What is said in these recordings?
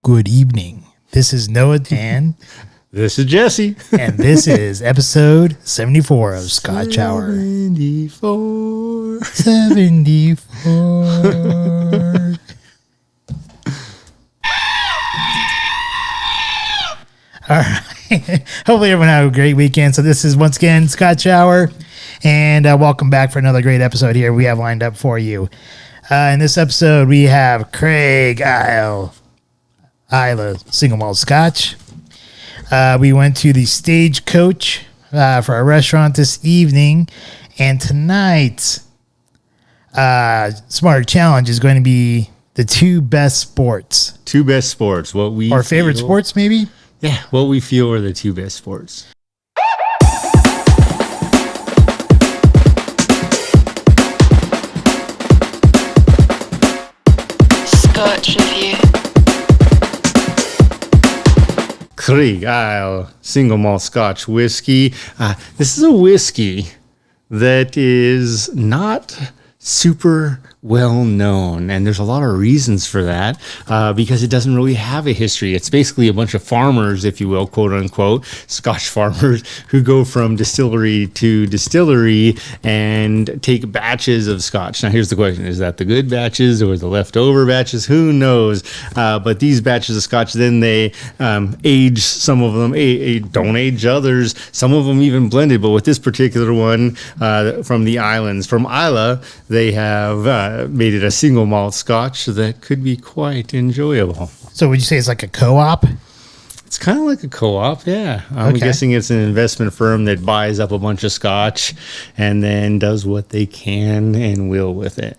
Good evening. This is Noah and this is Jesse. And this is episode 74 of Scotch Hour. 74. 74. All right. Hopefully everyone had a great weekend. So this is once again Scotch Hour. And welcome back for another great episode here we have lined up for you. In this episode, we have Creag Islay single malt Scotch. We went to the Stagecoach for our restaurant this evening. And tonight's Smarter Challenge is going to be the two best sports. Two best sports. Our favorite sports, maybe? Yeah, what we feel are the two best sports. Scotch Reviewed. Creag Islay single malt Scotch whiskey. This is a whiskey that is not super well known, and there's a lot of reasons for that because it doesn't really have a history. It's basically a bunch of farmers, if you will, quote unquote, Scotch farmers who go from distillery to distillery and take batches of Scotch. Now here's the question: is that the good batches or the leftover batches? Who knows? But these batches of Scotch, then they age some of them, don't age others. Some of them even blended. But with this particular one from the islands, from Islay, they have made it a single malt Scotch that could be quite enjoyable. So would you say it's like a co-op? It's kind of like a co-op, yeah. I'm guessing it's an investment firm that buys up a bunch of Scotch and then does what they can and will with it.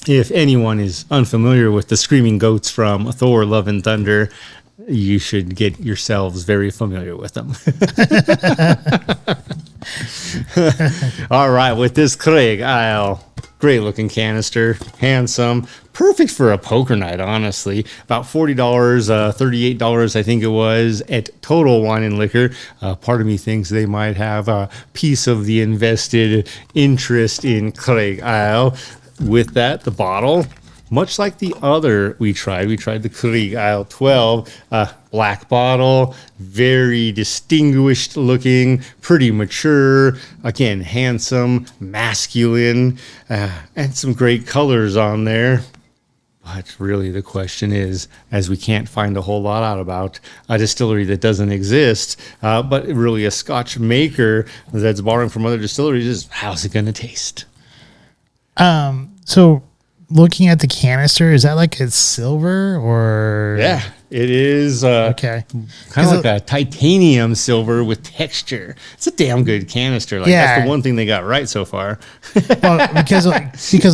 If anyone is unfamiliar with the screaming goats from Thor: Love and Thunder, you should get yourselves very familiar with them. All right, with this Creag Islay, great looking canister, handsome, perfect for a poker night, honestly. About $40, $38, I think it was, at Total Wine and Liquor. Part of me thinks they might have a piece of the invested interest in Creag Islay. With that, the bottle, much like the other we tried the Creag Islay 12, black bottle, very distinguished looking, pretty mature, again, handsome, masculine, and some great colors on there. But really the question is, as we can't find a whole lot out about a distillery that doesn't exist, but really a Scotch maker that's borrowing from other distilleries, is how's it going to taste? So looking at the canister, is that like a silver or? Yeah, it is. Okay. Kind of like a titanium silver with texture. It's a damn good canister. That's the one thing they got right so far. Well, because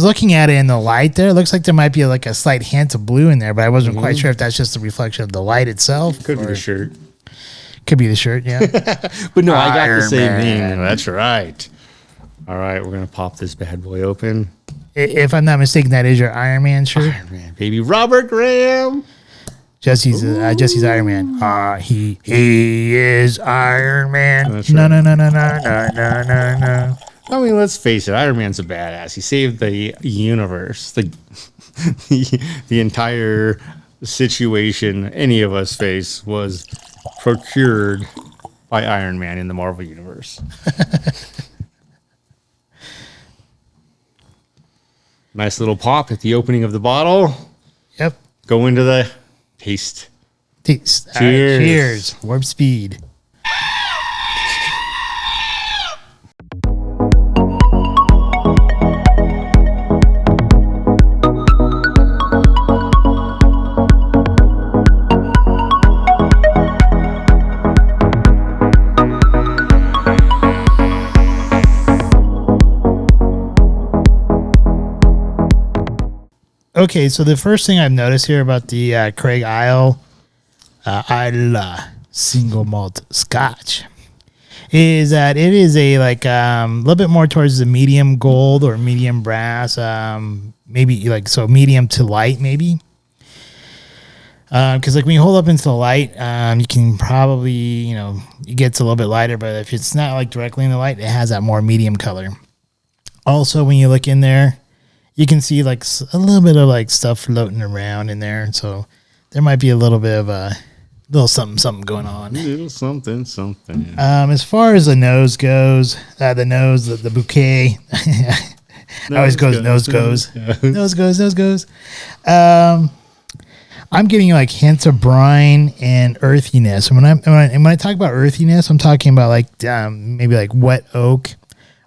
looking at it in the light there, it looks like there might be like a slight hint of blue in there, but I wasn't quite sure if that's just a reflection of the light itself. Could be the shirt. Could be the shirt, yeah. But no, I got the same thing. That's right. All right, we're going to pop this bad boy open. If I'm not mistaken, that is your Iron Man shirt. Iron Man, baby. Robert Graham. Jesse's Iron Man. He is Iron Man. That's No, right. no. I mean, let's face it. Iron Man's a badass. He saved the universe, the entire situation any of us face was procured by Iron Man in the Marvel universe. Nice little pop at the opening of the bottle. Yep. Go into the taste. Cheers. Cheers. Cheers. Warp speed. Okay, so the first thing I've noticed here about the Creag Islay single malt Scotch is that it is a little bit more towards the medium gold or medium brass, maybe medium to light maybe. Because when you hold up into the light, you can probably, it gets a little bit lighter, but if it's not directly in the light, it has that more medium color. Also, when you look in there, you can see like a little bit of like stuff floating around in there. So there might be a little bit of a little something going on. A little something. As far as the nose goes, the bouquet, always goes. Nose goes. I'm getting like hints of brine and earthiness. And when I talk about earthiness, I'm talking about like maybe like wet oak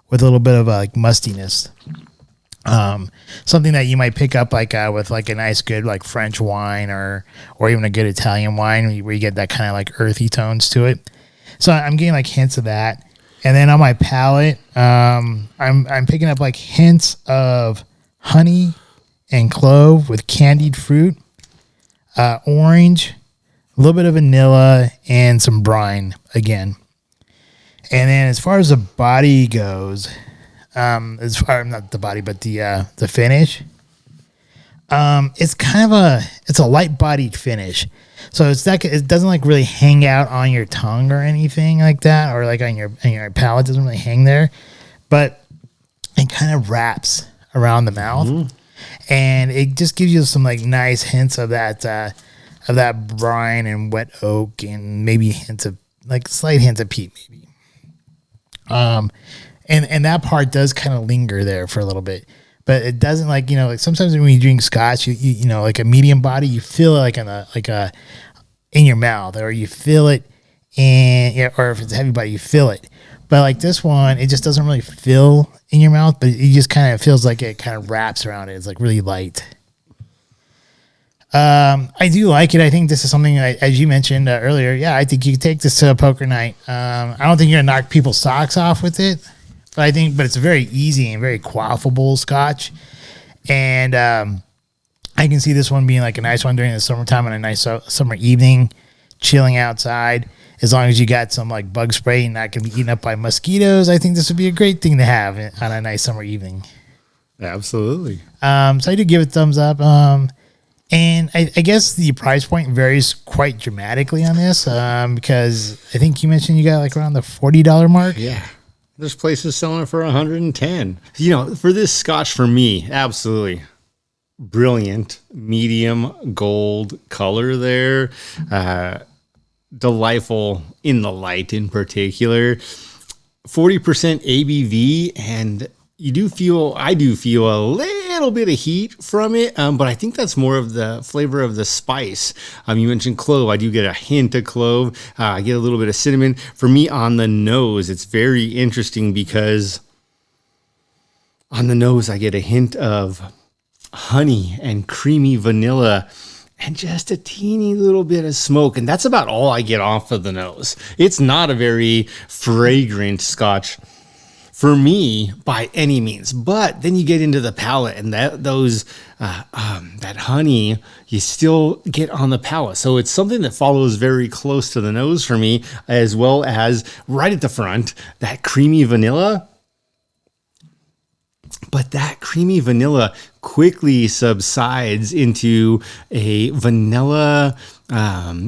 with a little bit of like mustiness. Something that you might pick up like with like a nice good like French wine or even a good Italian wine where you get that kind of like earthy tones to it. So I'm getting like hints of that. And then on my palate, I'm picking up like hints of honey and clove with candied fruit, orange, a little bit of vanilla, and some brine again. And then as far as the body goes, not the body, but the finish, it's kind of it's a light bodied finish. So it's that it doesn't like really hang out on your tongue or anything like that, or like on your palate. It doesn't really hang there, but it kind of wraps around the mouth, and it just gives you some like nice hints of that brine and wet oak, and maybe hints of like slight hints of peat, maybe. And that part does kind of linger there for a little bit, but it doesn't like like sometimes when you drink Scotch, you know like a medium body, you feel it like in your mouth, or you feel it or if it's a heavy body, you feel it. But like this one, it just doesn't really feel in your mouth, but it just kind of feels like it kind of wraps around it. It's like really light. I do like it. I think this is something, as you mentioned earlier. Yeah, I think you could take this to a poker night. I don't think you're gonna knock people's socks off with it, but it's a very easy and very quaffable Scotch, and I can see this one being like a nice one during the summertime on a nice summer evening, chilling outside. As long as you got some like bug spray and not gonna be eaten up by mosquitoes, I think this would be a great thing to have on a nice summer evening. Absolutely. So I do give it a thumbs up. And I guess the price point varies quite dramatically on this because I think you mentioned you got like around the $40 mark. Yeah. There's places selling it for $110. For this Scotch, for me, absolutely brilliant, medium gold color there. Delightful in the light in particular. 40% ABV, and I do feel a little bit of heat from it, but I think that's more of the flavor of the spice. You mentioned clove. I do get a hint of clove. I get a little bit of cinnamon. For me, on the nose, it's very interesting because on the nose, I get a hint of honey and creamy vanilla and just a teeny little bit of smoke. And that's about all I get off of the nose. It's not a very fragrant Scotch for me by any means, but then you get into the palate, and that honey you still get on the palate. So it's something that follows very close to the nose for me, as well as right at the front, that creamy vanilla. But that creamy vanilla quickly subsides into a vanilla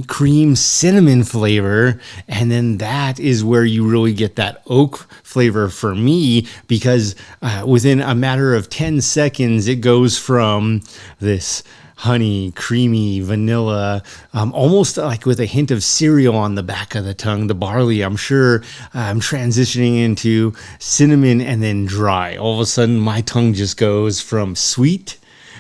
cream cinnamon flavor, and then that is where you really get that oak flavor for me, because within a matter of 10 seconds it goes from this honey, creamy vanilla, almost like with a hint of cereal on the back of the tongue, the barley. I'm sure I'm transitioning into cinnamon and then dry. All of a sudden my tongue just goes from sweet,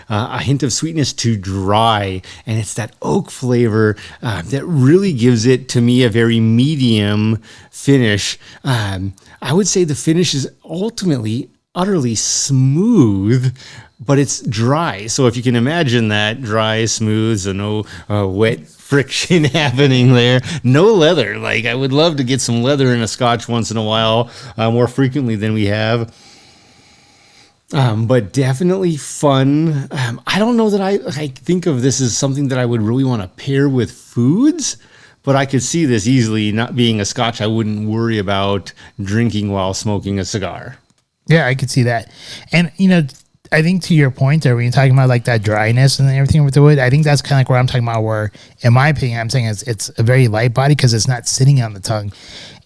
a hint of sweetness, to dry, and it's that oak flavor that really gives it, to me, a very medium finish. I would say the finish is ultimately utterly smooth, but it's dry. So if you can imagine that, dry, smooth, so no wet friction happening there, no leather. Like, I would love to get some leather in a Scotch once in a while, more frequently than we have. But definitely fun. I don't know that I think of this as something that I would really want to pair with foods, but I could see this easily not being a Scotch I wouldn't worry about drinking while smoking a cigar. Yeah, I could see that. And, I think to your point there, when you're talking about like that dryness and everything with the wood, I think that's kind of like where I'm talking about, where, in my opinion, I'm saying it's a very light body because it's not sitting on the tongue.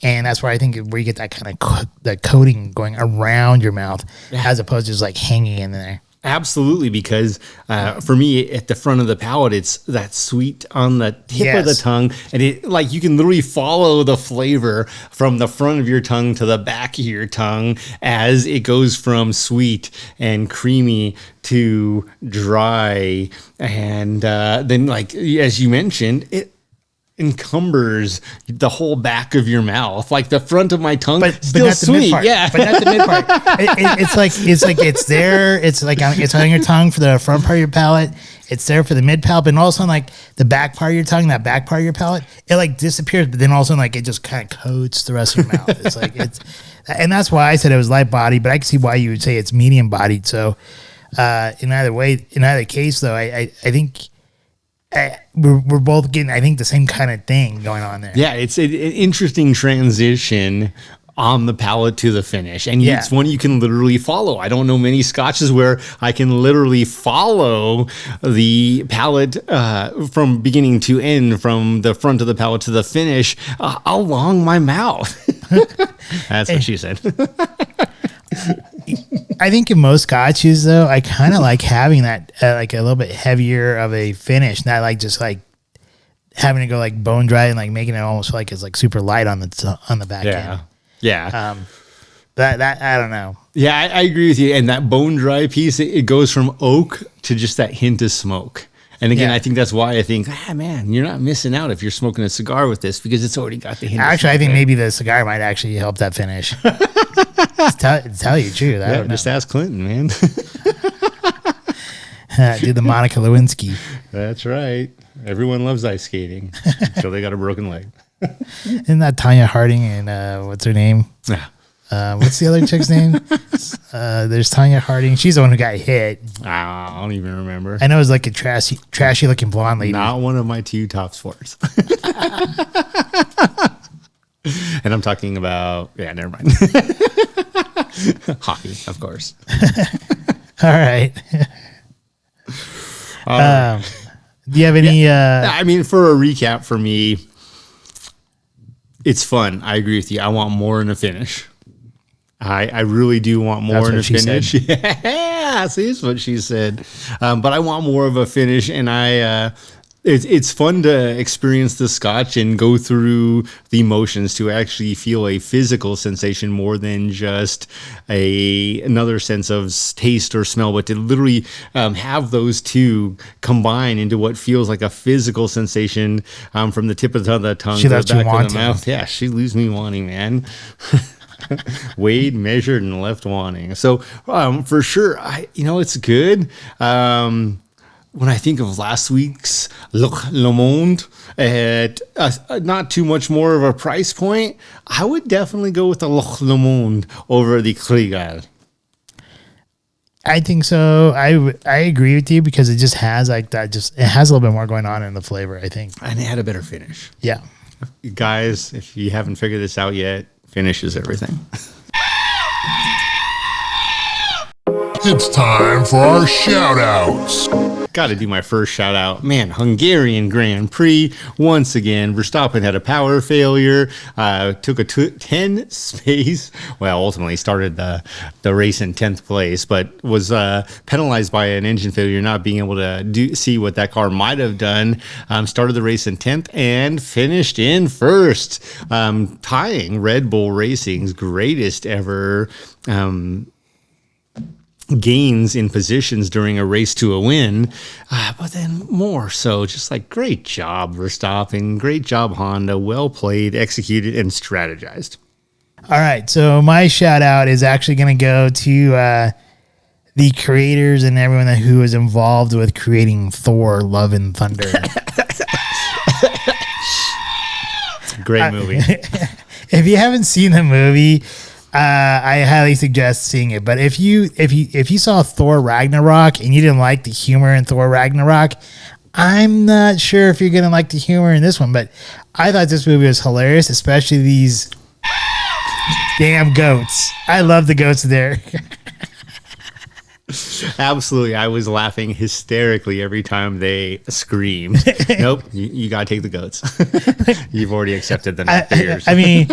And that's where I think where you get that kind of that coating going around your mouth, as opposed to just like hanging in there. Absolutely, because for me, at the front of the palate, it's that sweet on the tip of the tongue, and it like you can literally follow the flavor from the front of your tongue to the back of your tongue as it goes from sweet and creamy to dry, and then like as you mentioned, it encumbers the whole back of your mouth, like the front of my tongue, but still not the sweet, mid part. yeah, but not the mid part. It's there. It's like it's on your tongue for the front part of your palate. It's there for the mid palate, but also like the back part of your tongue, that back part of your palate, it like disappears. But then also like it just kind of coats the rest of your mouth. It's like and that's why I said it was light bodied, but I can see why you would say it's medium bodied. So in either case, though, I think. We're both getting, I think, the same kind of thing going on there. Yeah, it's an interesting transition on the palate to the finish, and it's one you can literally follow. I don't know many scotches where I can literally follow the palate from beginning to end, from the front of the palate to the finish, along my mouth. That's what she said. I think in most scotches, though, I kind of like having that like a little bit heavier of a finish, not like just like having to go like bone dry and like making it almost feel like it's like super light on the back end. Yeah. That I don't know. Yeah, I agree with you. And that bone dry piece, it goes from oak to just that hint of smoke. And again, I think that's why I think, man, you're not missing out if you're smoking a cigar with this, because it's already got the hint. Actually, I think maybe the cigar might actually help that finish. tell you the truth. I don't know. Just ask Clinton, man. Do the Monica Lewinsky. That's right. Everyone loves ice skating until they got a broken leg. Isn't that Tanya Harding and what's her name? Yeah. What's the other chick's name? There's Tanya Harding. She's the one who got hit. I don't even remember. I know it was like a trashy looking blonde lady. Not one of my two top sports. And I'm talking about, never mind. Hockey, of course. All right. Do you have any? I mean, for a recap for me, it's fun. I agree with you. I want more in the finish. I really do want more in the finish. Yeah, see, that's what she said. But I want more of a finish, and it's fun to experience the Scotch and go through the emotions to actually feel a physical sensation more than just another sense of taste or smell, but to literally have those two combine into what feels like a physical sensation from the tip of the tongue to the back of the mouth. Yeah, she leaves me wanting, man. Weighed, measured, and left wanting. So for sure, it's good. When I think of last week's Le Monde at not too much more of a price point, I would definitely go with the Le Monde over the Creag. I think so. I agree with you because it just has like that. It has a little bit more going on in the flavor, I think. And it had a better finish. Yeah. Guys, if you haven't figured this out yet, finish is everything. It's time for our shout-outs. Got to do my first shout-out. Man, Hungarian Grand Prix. Once again, Verstappen had a power failure. Took a 10 space. Well, ultimately started the race in 10th place, but was penalized by an engine failure, not being able to see what that car might have done. Started the race in 10th and finished in first, tying Red Bull Racing's greatest ever gains in positions during a race to a win, but then more so just like great job Verstappen, great job Honda, well played, executed, and strategized. All right, so my shout out is actually going to go to the creators and everyone who was involved with creating Thor: Love and Thunder. Great movie. If you haven't seen the movie, I highly suggest seeing it. But if you saw Thor Ragnarok and you didn't like the humor in Thor Ragnarok, I'm not sure if you're gonna like the humor in this one. But I thought this movie was hilarious, especially these damn goats. I love the goats there. Absolutely. I was laughing hysterically every time they screamed. Nope, you gotta take the goats. You've already accepted them for years. I mean,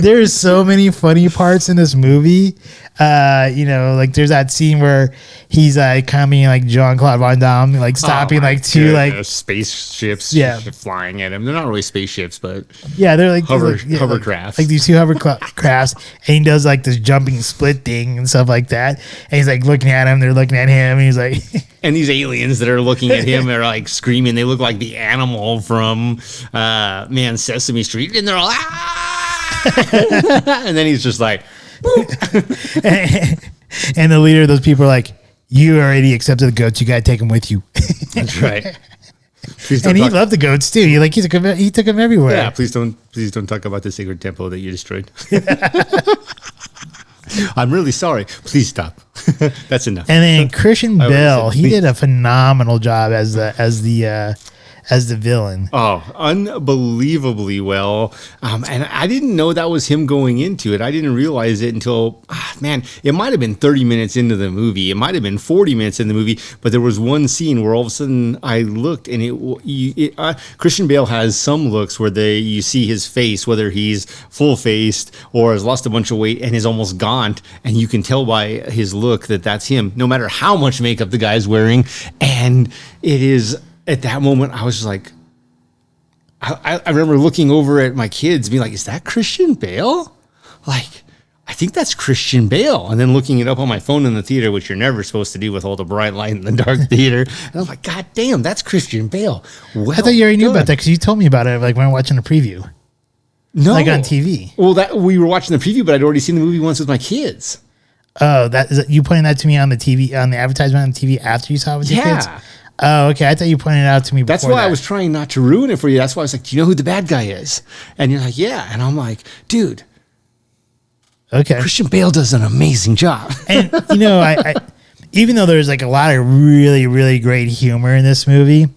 there's so many funny parts in this movie. Like there's that scene where he's like coming like Jean-Claude Van Damme, like stopping like two like spaceships flying at him. They're not really spaceships, but they're like hovercrafts. Like these two hovercrafts, and he does like this jumping split thing and stuff like that. And he's like looking at him, they're looking at him, and he's like and these aliens that are looking at him are like screaming. They look like the animal from Sesame Street, and they're all and then he's just like and the leader of those people are like, you already accepted the goats, you gotta take them with you. That's right. And he loved the goats too. He took them everywhere. Yeah, please don't talk about the sacred temple that you destroyed. I'm really sorry. Please stop. That's enough. And then Christian Bale, he did a phenomenal job as the villain. Oh, unbelievably well. And I didn't know that was him going into it. I didn't realize it until, it might have been 30 minutes into the movie. It might have been 40 minutes in the movie. But there was one scene where all of a sudden I looked and Christian Bale has some looks where you see his face, whether he's full-faced or has lost a bunch of weight and is almost gaunt. And you can tell by his look that that's him, no matter how much makeup the guy's wearing. And it is... At that moment, I was just like, I remember looking over at my kids, being like, is that Christian Bale? Like, I think that's Christian Bale. And then looking it up on my phone in the theater, which you're never supposed to do with all the bright light in the dark theater. And I'm like, God damn, that's Christian Bale. Well, I thought you already knew about that because you told me about it like when we were watching the preview. No. Like on TV. Well, we were watching the preview, but I'd already seen the movie once with my kids. Oh, you pointing that to me on the TV, on the advertisement on the TV after you saw it with your kids? Oh, okay. I thought you pointed it out to me before. That's why I was trying not to ruin it for you. That's why I was like, do you know who the bad guy is? And you're like, yeah. And I'm like, dude. Okay. Christian Bale does an amazing job. And, I even though there's like a lot of really, really great humor in this movie,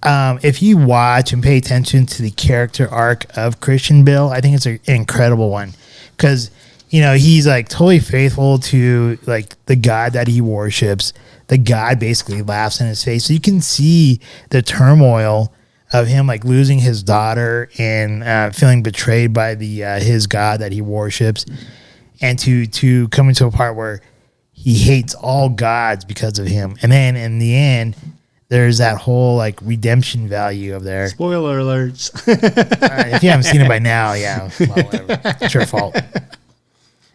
if you watch and pay attention to the character arc of Christian Bale, I think it's an incredible one. Because, he's like totally faithful to like the God that he worships. The God basically laughs in his face. So you can see the turmoil of him like losing his daughter and feeling betrayed by his God that he worships, and to come into a part where he hates all gods because of him. And then in the end, there's that whole like redemption value of there. Spoiler alerts. If you haven't seen it by now, well, whatever. It's your fault.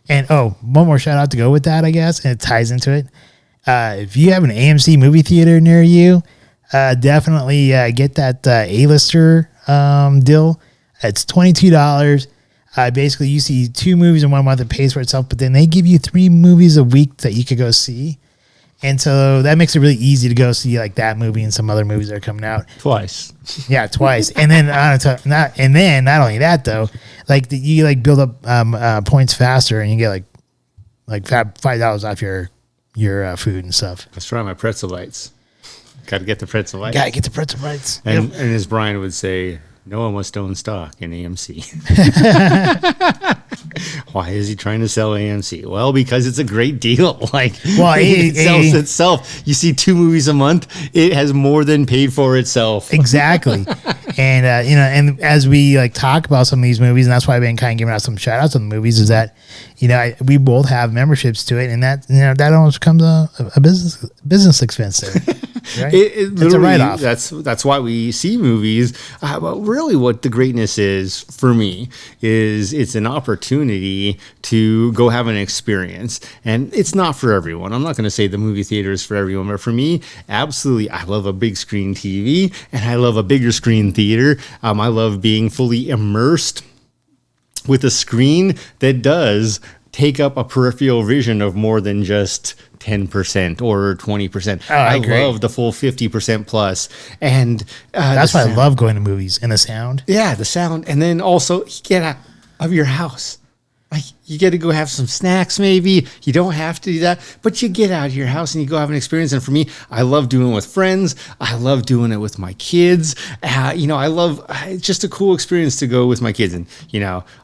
And one more shout out to go with that, I guess, and it ties into it. If you have an AMC movie theater near you, definitely get that A-lister deal. It's $22. Basically, you see 2 movies in 1 month. It pays for itself, but then they give you 3 movies a week that you could go see. And so that makes it really easy to go see like that movie and some other movies that are coming out. Twice. Yeah, twice. And then not only that though, like you like build up points faster, and you get like $5 off your food and stuff. That's right, my pretzel bites. Got to get the pretzel bites. Got to get the pretzel bites. And as Brian would say, no one must own stock in AMC. Why is he trying to sell AMC? Well, because it's a great deal. It sells itself. You see 2 movies a month, it has more than paid for itself. Exactly. And and as we like talk about some of these movies, and that's why I've been kind of giving out some shout outs on the movies, is that we both have memberships to it, and that that almost becomes a business expense there. Right? It's a write-off. That's why we see movies. But really what the greatness is for me is it's an opportunity to go have an experience. And it's not for everyone. I'm not going to say the movie theater is for everyone, but for me, absolutely, I love a big screen TV and I love a bigger screen theater. I love being fully immersed with a screen that does take up a peripheral vision of more than just 10% or 20%. Oh, I agree. love the full 50% plus. And that's why I love going to movies, and the sound. Yeah, the sound. And then also get out of your house. Like, you get to go have some snacks maybe. You don't have to do that, but you get out of your house and you go have an experience. And for me, I love doing it with friends. I love doing it with my kids. I love it's just a cool experience to go with my kids. And,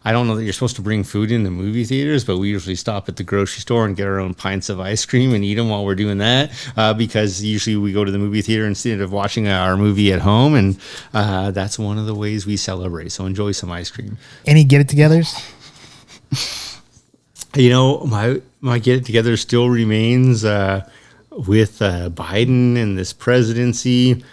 I don't know that you're supposed to bring food in the movie theaters, but we usually stop at the grocery store and get our own pints of ice cream and eat them while we're doing that, because usually we go to the movie theater instead of watching our movie at home. And that's one of the ways we celebrate. So enjoy some ice cream. Any get-it-togethers? My get together still remains with Biden and this presidency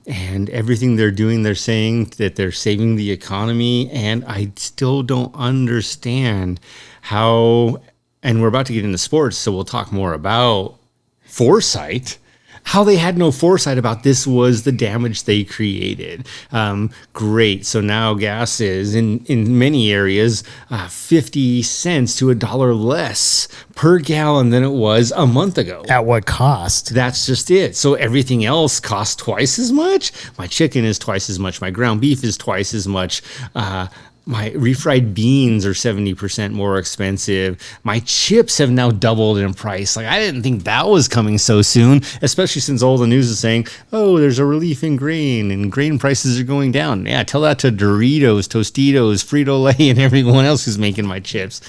and everything they're doing. They're saying that they're saving the economy, and I still don't understand how. And we're about to get into sports, so we'll talk more about foresight. How they had no foresight about this was the damage they created. Great. So now gas is in many areas 50 cents to $1 less per gallon than it was a month ago. At what cost? That's just it. So everything else costs twice as much. My chicken is twice as much. My ground beef is twice as much. My refried beans are 70% more expensive. My chips have now doubled in price. Like, I didn't think that was coming so soon, especially since all the news is saying, oh, there's a relief in grain and grain prices are going down. Yeah, tell that to Doritos, Tostitos, Frito-Lay, and everyone else who's making my chips,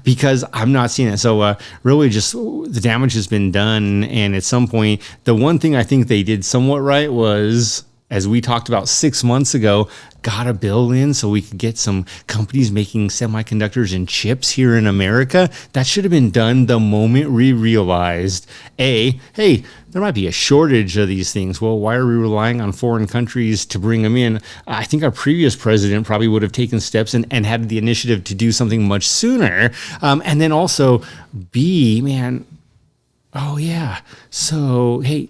because I'm not seeing it. So really just the damage has been done. And at some point, the one thing I think they did somewhat right was, as we talked about 6 months ago, got a bill in so we could get some companies making semiconductors and chips here in America. That should have been done the moment we realized, hey, there might be a shortage of these things. Well, why are we relying on foreign countries to bring them in? I think our previous president probably would have taken steps and had the initiative to do something much sooner. And then also, so, hey,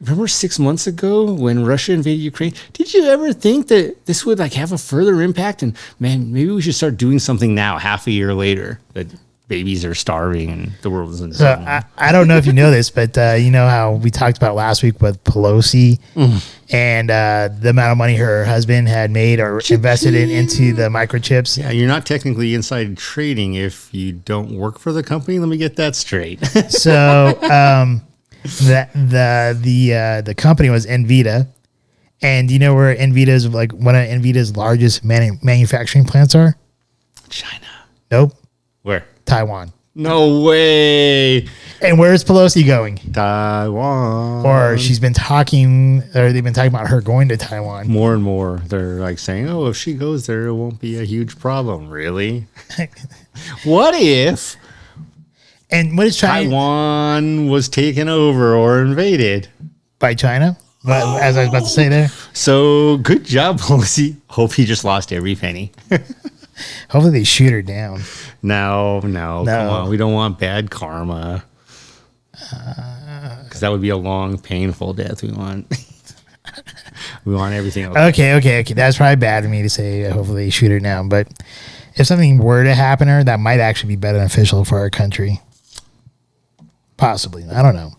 remember 6 months ago when Russia invaded Ukraine? Did you ever think that this would have a further impact? And man, maybe we should start doing something now, half a year later, that babies are starving and the world isn't. So I don't know if you know this, but you know how we talked about last week with Pelosi and the amount of money her husband had made or invested into the microchips. Yeah, you're not technically inside trading if you don't work for the company. Let me get that straight. So the company was Nvidia, and do you know where Nvidia's one of Nvidia's largest manufacturing plants are? China. Nope. Where? Taiwan. No way. And where's Pelosi going? Taiwan. Or they've been talking about her going to Taiwan. More and more, they're saying, "Oh, if she goes there, it won't be a huge problem." Really? What if? And what is China? Taiwan was taken over or invaded By China? As I was about to say there. So good job, Pelosi. Hope he just lost every penny. Hopefully they shoot her down. No, come on. We don't want bad karma. Because that would be a long, painful death. We want everything else. Okay. That's probably bad of me to say hopefully they shoot her down. But if something were to happen to her, that might actually be beneficial for our country. Possibly. I don't know.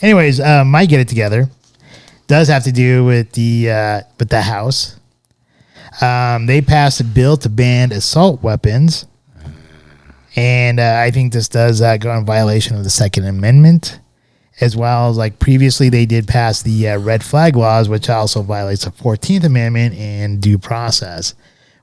Anyways, my get it together does have to do with the House. They passed a bill to ban assault weapons. And I think this does go in violation of the Second Amendment, as well as previously they did pass the red flag laws, which also violates the 14th Amendment and due process,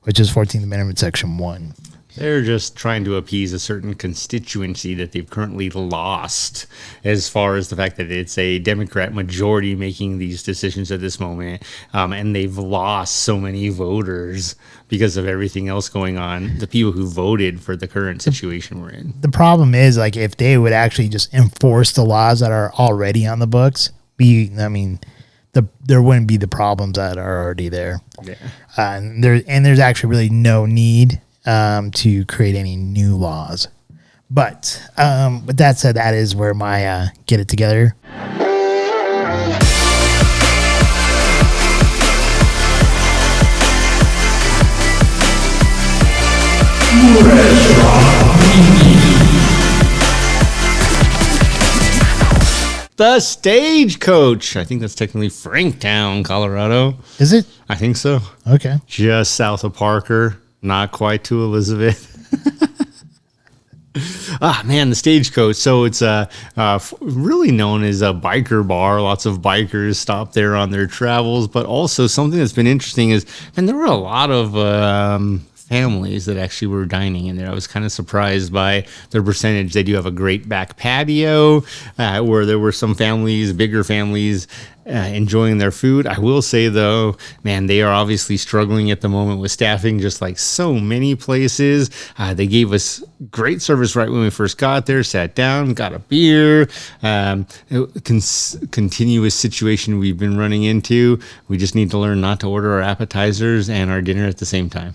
which is 14th Amendment Section 1. They're just trying to appease a certain constituency that they've currently lost, as far as the fact that it's a Democrat majority making these decisions at this moment. And they've lost so many voters because of everything else going on. The people who voted for the current situation we're in. The problem is, if they would actually just enforce the laws that are already on the books, there wouldn't be the problems that are already there. Yeah. And there's actually really no need to create any new laws. But with that said, that is where my get it together. The Stagecoach. I think that's technically Franktown, Colorado. Is it? I think so. Okay. Just south of Parker. Not quite to Elizabeth. The Stagecoach. So it's really known as a biker bar. Lots of bikers stop there on their travels. But also something that's been interesting is, there were a lot of families that actually were dining in there. I was kind of surprised by their percentage. They do have a great back patio where there were some families, bigger families, enjoying their food. I will say, though, man, they are obviously struggling at the moment with staffing, just like so many places. They gave us great service right when we first got there, sat down, got a beer. Continuous situation we've been running into. We just need to learn not to order our appetizers and our dinner at the same time.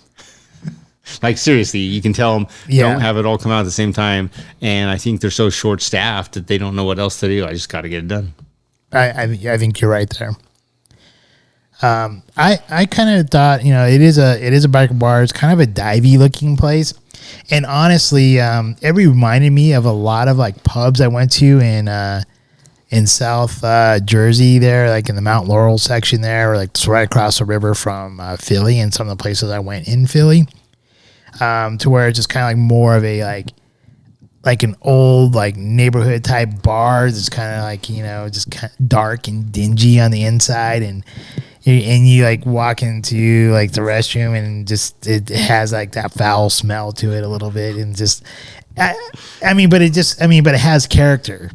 Like, seriously, you can tell them don't have it all come out at the same time. And I think they're so short-staffed that they don't know what else to do. I just got to get it done. I think you're right there. I kind of thought, it is a biker bar. It's kind of a divey looking place. And honestly, it reminded me of a lot of like pubs I went to in South Jersey there, like in the Mount Laurel section there, or like it's right across the river from Philly and some of the places I went in Philly. To where it's just kind of like more of a like an old like neighborhood type bar. It's kind of like, just kind of dark and dingy on the inside, and you like walk into like the restroom and just it has like that foul smell to it a little bit, and just but it has character.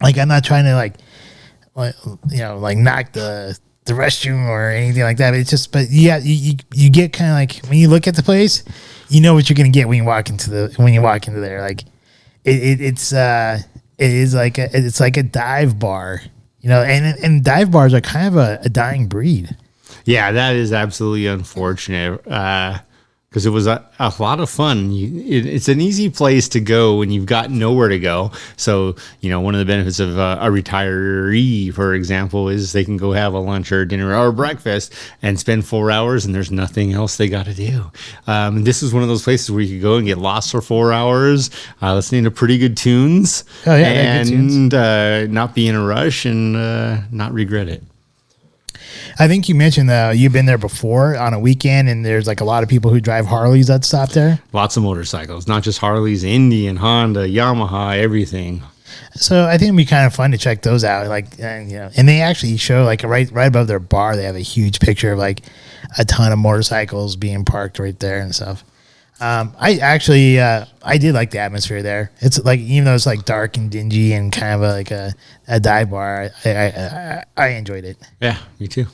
Like, I'm not trying to like knock the restroom or anything like that. It's just, but yeah, you get kind of like when you look at the place, you know what you're gonna get when you walk into there. Like it's like a dive bar, and dive bars are kind of a dying breed. Yeah, that is absolutely unfortunate. Because it was a lot of fun. It's an easy place to go when you've got nowhere to go. So, one of the benefits of a retiree, for example, is they can go have a lunch or dinner or breakfast and spend 4 hours, and there's nothing else they got to do. This is one of those places where you could go and get lost for 4 hours, listening to pretty good tunes, and not be in a rush and not regret it. I think you mentioned you've been there before on a weekend, and there's like a lot of people who drive Harleys that stop there. Lots of motorcycles, not just Harleys, Indian, Honda, Yamaha, everything. So I think it'd be kind of fun to check those out. Like, and they actually show like right above their bar, they have a huge picture of like a ton of motorcycles being parked right there and stuff. I did like the atmosphere there. It's like, even though it's like dark and dingy and kind of like a dive bar, I enjoyed it. Yeah, me too.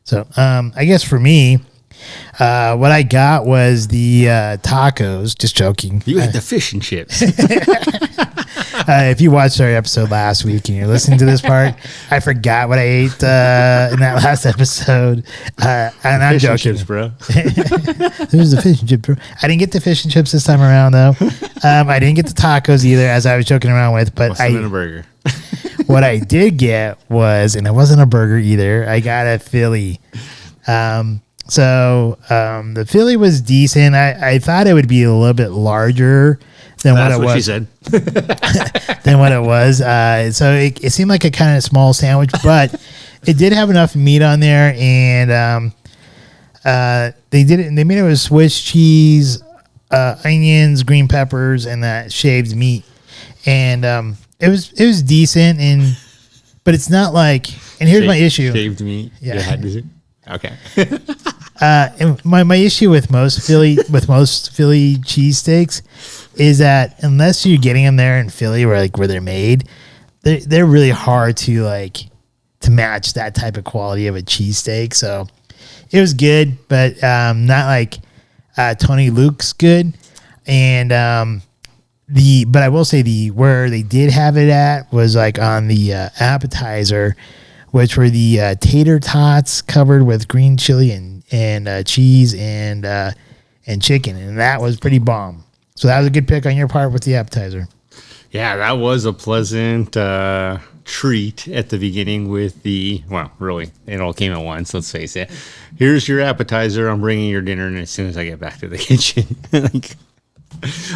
So, I guess for me, what I got was the tacos. Just joking. You had the fish and chips. If you watched our episode last week and you're listening to this part, I forgot what I ate in that last episode. And I'm joking. Chips, bro. There's the fish and chips, bro. I didn't get the fish and chips this time around, though. I didn't get the tacos either, as I was joking around with. But I got a burger. What I did get was, and it wasn't a burger either, I got a Philly. The Philly was decent. I thought it would be a little bit larger than what it was. She said. Than what it was. So it seemed like a kind of small sandwich, but it did have enough meat on there, and they did it. And they made it with Swiss cheese, onions, green peppers, and that shaved meat. And it was decent, but it's not like. And here's my issue: shaved meat. Yeah. Okay. And my issue with most Philly cheesesteaks is that unless you're getting them there in Philly where they're made, they're really hard to match that type of quality of a cheesesteak. So it was good, but not like Tony Luke's good. And but I will say where they did have it at was like on the appetizer, which were the tater tots covered with green chili and cheese and chicken, and that was pretty bomb. So that was a good pick on your part with the appetizer. Yeah, that was a pleasant treat at the beginning with really, it all came at once, let's face it. Here's your appetizer, I'm bringing your dinner, and as soon as I get back to the kitchen.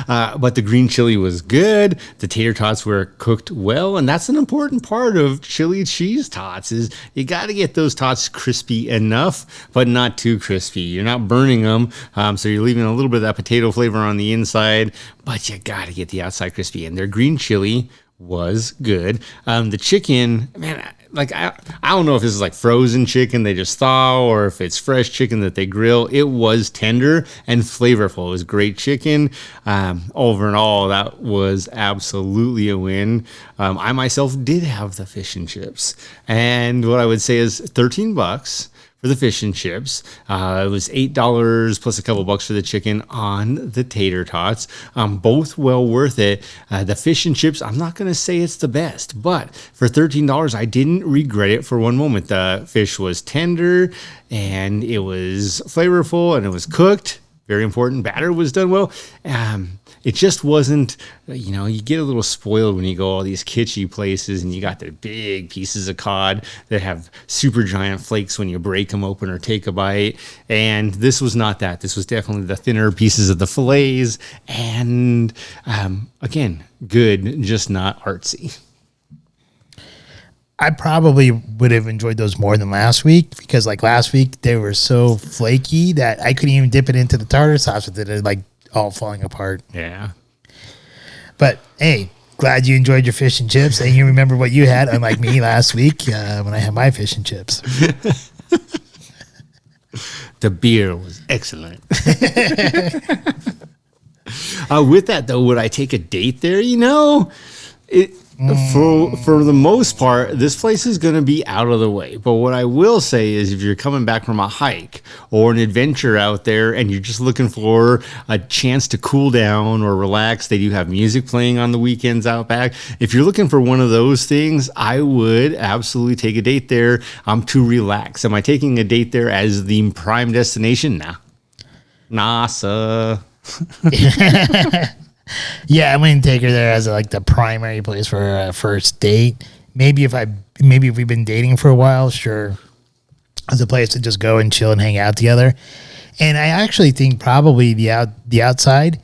But the green chili was good. The tater tots were cooked well, and that's an important part of chili cheese tots is you got to get those tots crispy enough, but not too crispy. You're not burning them, so you're leaving a little bit of that potato flavor on the inside, but you got to get the outside crispy. And their green chili was good. The chicken, man, like I don't know if this is like frozen chicken they just thaw or if it's fresh chicken that they grill. It was tender and flavorful. It was great chicken. Over and all, that was absolutely a win. I myself did have the fish and chips, and what I would say is $13 for the fish and chips. It was $8 plus a couple bucks for the chicken on the tater tots. Both well worth it. The fish and chips, I'm not going to say it's the best, but for $13, I didn't regret it for one moment. The fish was tender and it was flavorful and it was cooked. Very important. Batter was done well. It just wasn't, you get a little spoiled when you go all these kitschy places and you got the big pieces of cod that have super giant flakes when you break them open or take a bite. And this was not that. This was definitely the thinner pieces of the fillets. And again, good, just not artsy. I probably would have enjoyed those more than last week because, like last week, they were so flaky that I couldn't even dip it into the tartar sauce with it, like all falling apart. Yeah. But hey, glad you enjoyed your fish and chips and you remember what you had, unlike me last week when I had my fish and chips. The beer was excellent. With that, though, would I take a date there? For the most part, this place is going to be out of the way. But what I will say is if you're coming back from a hike or an adventure out there and you're just looking for a chance to cool down or relax, they do have music playing on the weekends out back. If you're looking for one of those things, I would absolutely take a date there to relax. Am I taking a date there as the prime destination? Nah, sir. Yeah, I wouldn't take her there as like the primary place for a first date. Maybe if we've been dating for a while, sure, as a place to just go and chill and hang out together. And I actually think probably the outside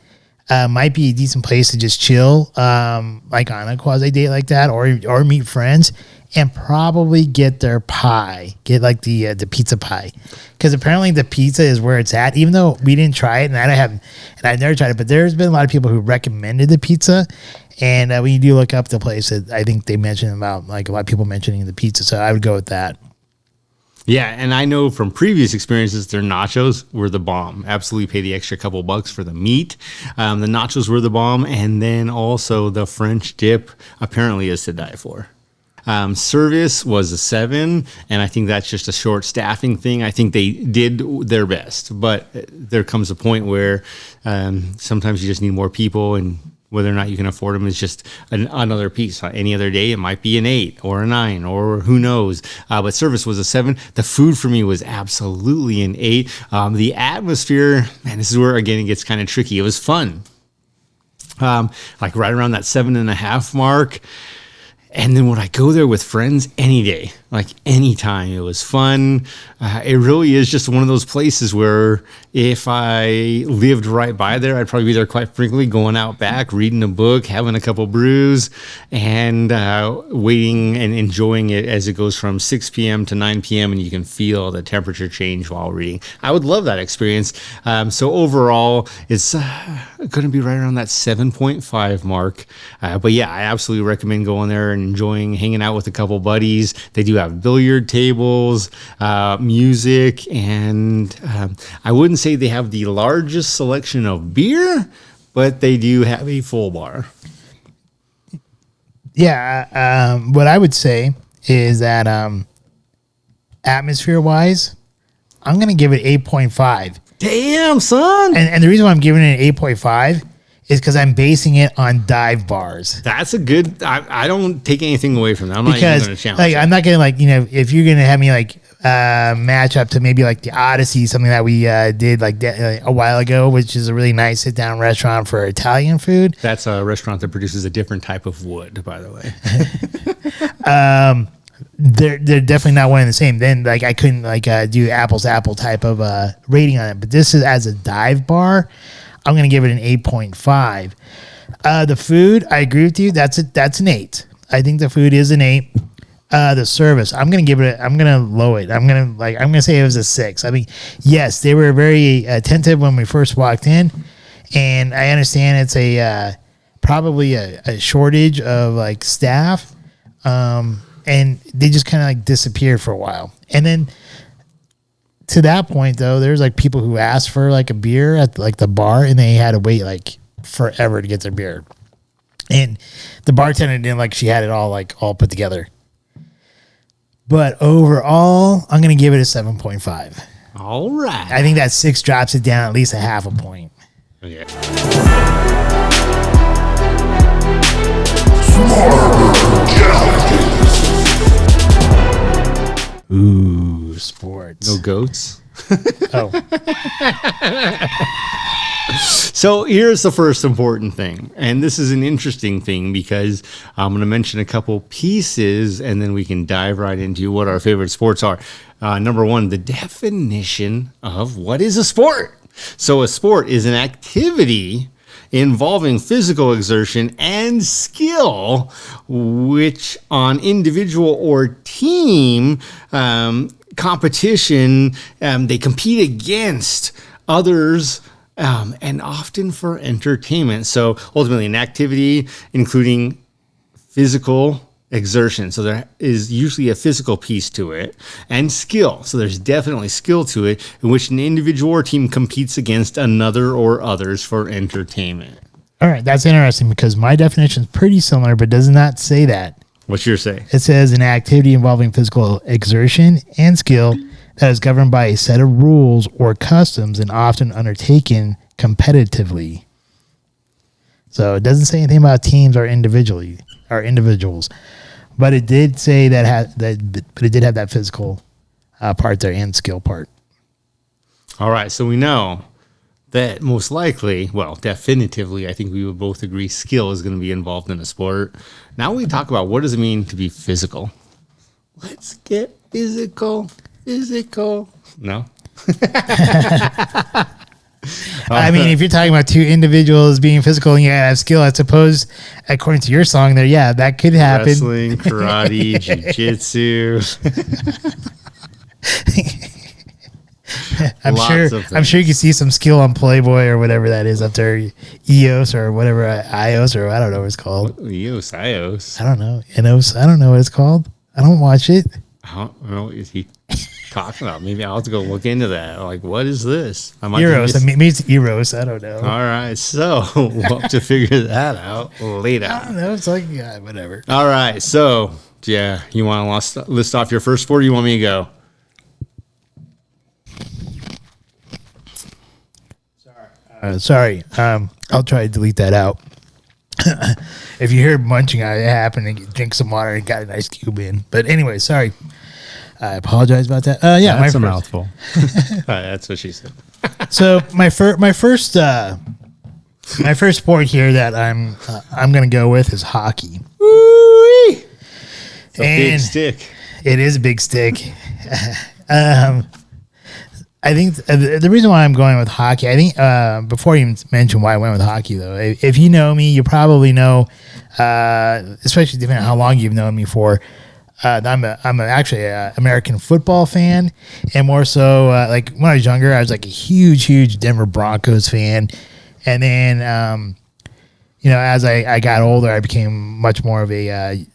might be a decent place to just chill, like on a quasi date like that, or meet friends. And probably get their pie, get like the pizza pie, because apparently the pizza is where it's at. Even though we didn't try it, and I've never tried it, but there's been a lot of people who recommended the pizza. And when you do look up the place, I think they mentioned about like a lot of people mentioning the pizza, so I would go with that. Yeah, and I know from previous experiences, their nachos were the bomb. Absolutely pay the extra couple bucks for the meat. The nachos were the bomb, and then also the French dip apparently is to die for. Service was a 7, and I think that's just a short staffing thing. I think they did their best, but there comes a point where sometimes you just need more people, and whether or not you can afford them is just another piece. Any other day, it might be an 8 or a 9 or who knows. But service was a 7. The food for me was absolutely an 8. The atmosphere, man, this is where, again, it gets kind of tricky. It was fun. Like right around that 7.5 mark. And then when I go there with friends, any day, like anytime, it was fun. It really is just one of those places where if I lived right by there, I'd probably be there quite frequently, going out back, reading a book, having a couple brews, and waiting and enjoying it as it goes from 6 p.m. to 9 p.m. and you can feel the temperature change while reading. I would love that experience. So overall, it's going to be right around that 7.5 mark. But yeah, I absolutely recommend going there and enjoying hanging out with a couple buddies. They do have billiard tables, music, and I wouldn't say they have the largest selection of beer, but they do have a full bar. Yeah, what I would say is that atmosphere-wise, I'm going to give it 8.5. Damn, son! And the reason why I'm giving it an 8.5 is because I'm basing it on dive bars. That's a good... I don't take anything away from that. I'm not even going to challenge it. I'm not going to, if you're going to have me, match up to maybe, the Odyssey, something that we did, a while ago, which is a really nice sit-down restaurant for Italian food. That's a restaurant that produces a different type of wood, by the way. They're definitely not one and the same. Then, I couldn't, do apples-to-apple type of rating on it. But this is as a dive bar, I'm going to give it an 8.5. The food, I agree with you. That's an 8. I think the food is an 8. The service, I'm going to lower it. I'm going to say it was a 6. I mean, yes, they were very attentive when we first walked in, and I understand it's probably a shortage of staff. And and they just kind of like disappeared for a while. And then to that point, though, there's like people who asked for like a beer at like the bar, and they had to wait like forever to get their beer. And the bartender didn't like she had it all put together. But overall, I'm going to give it a 7.5. All right. I think that 6 drops it down at least a half a point. Okay. Ooh, sports. No goats. Oh. So here's the first important thing. And this is an interesting thing because I'm going to mention a couple pieces and then we can dive right into what our favorite sports are. Number one, the definition of what is a sport. So a sport is an activity involving physical exertion and skill, which on individual or team competition, they compete against others and often for entertainment. So ultimately an activity including physical exertion. So there is usually a physical piece to it and skill. So there's definitely skill to it in which an individual or team competes against another or others for entertainment. All right. That's interesting because my definition is pretty similar, but does not say that. What's your say? It says an activity involving physical exertion and skill that is governed by a set of rules or customs and often undertaken competitively. So it doesn't say anything about teams or individuals, but it did say but it did have that physical part there and skill part. All right, so we know that most likely, well, definitively, I think we would both agree skill is going to be involved in a sport. Now we talk about what does it mean to be physical. Let's get physical. No. I mean, if you're talking about two individuals being physical and you have skill, I suppose, according to your song there, yeah, that could happen. Wrestling, karate, jiu-jitsu. I'm sure you can see some skill on Playboy or whatever that is up there, EOS or whatever, iOS or I don't know what it's called. EOS, iOS. I don't know. EOS, I don't know what it's called. I don't watch it. I don't know. Is he talking about? Maybe I'll have to go look into that. Like, what is this? Eros. Maybe it's Eros. I don't know. All right. So we'll have to figure that out later. I don't know. It's like, yeah, whatever. All right. So, yeah, you want to list off your first sport or you want me to go? Sorry. I'll try to delete that out. If you hear munching, I happened to drink some water and got a nice cube in. But anyway, sorry. I apologize about that. Yeah, that's a mouthful. That's what she said. So my first sport here that I'm going to go with is hockey. Ooh-wee. It's a big stick. It is a big stick. I think the reason why I'm going with hockey, I think before I even mention why I went with hockey, though, if you know me, you probably know, especially depending on how long you've known me for, I'm actually an American football fan, and more so like when I was younger, I was like a huge Denver Broncos fan, and then as I got older, I became much more of a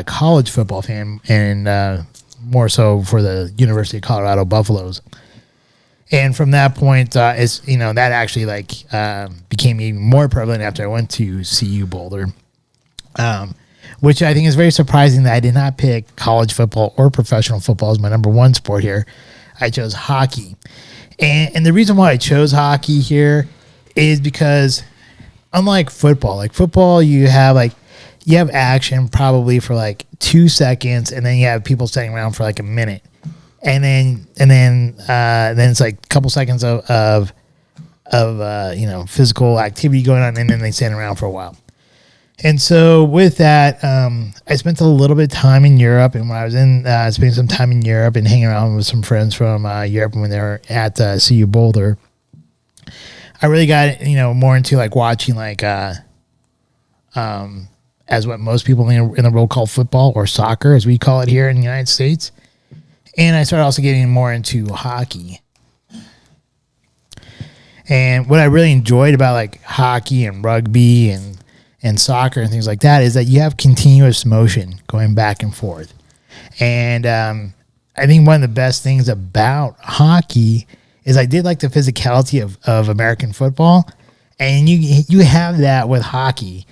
college football fan, and more so for the University of Colorado Buffaloes. And from that point, that actually became even more prevalent after I went to CU Boulder, which I think is very surprising that I did not pick college football or professional football as my number one sport here. I chose hockey. And the reason why I chose hockey here is because unlike football, you have action probably for 2 seconds, and then you have people standing around for a minute. And then it's a couple seconds of physical activity going on, and then they stand around for a while. And so with that, I spent a little bit of time in Europe, and when I was spending some time in Europe and hanging around with some friends from Europe when they were at CU Boulder, I really got more into watching as what most people in the world call football or soccer, as we call it here in the United States. And I started also getting more into hockey. And what I really enjoyed about hockey and rugby and soccer and things like that is that you have continuous motion going back and forth. And I think one of the best things about hockey is I did like the physicality of American football, and you have that with hockey.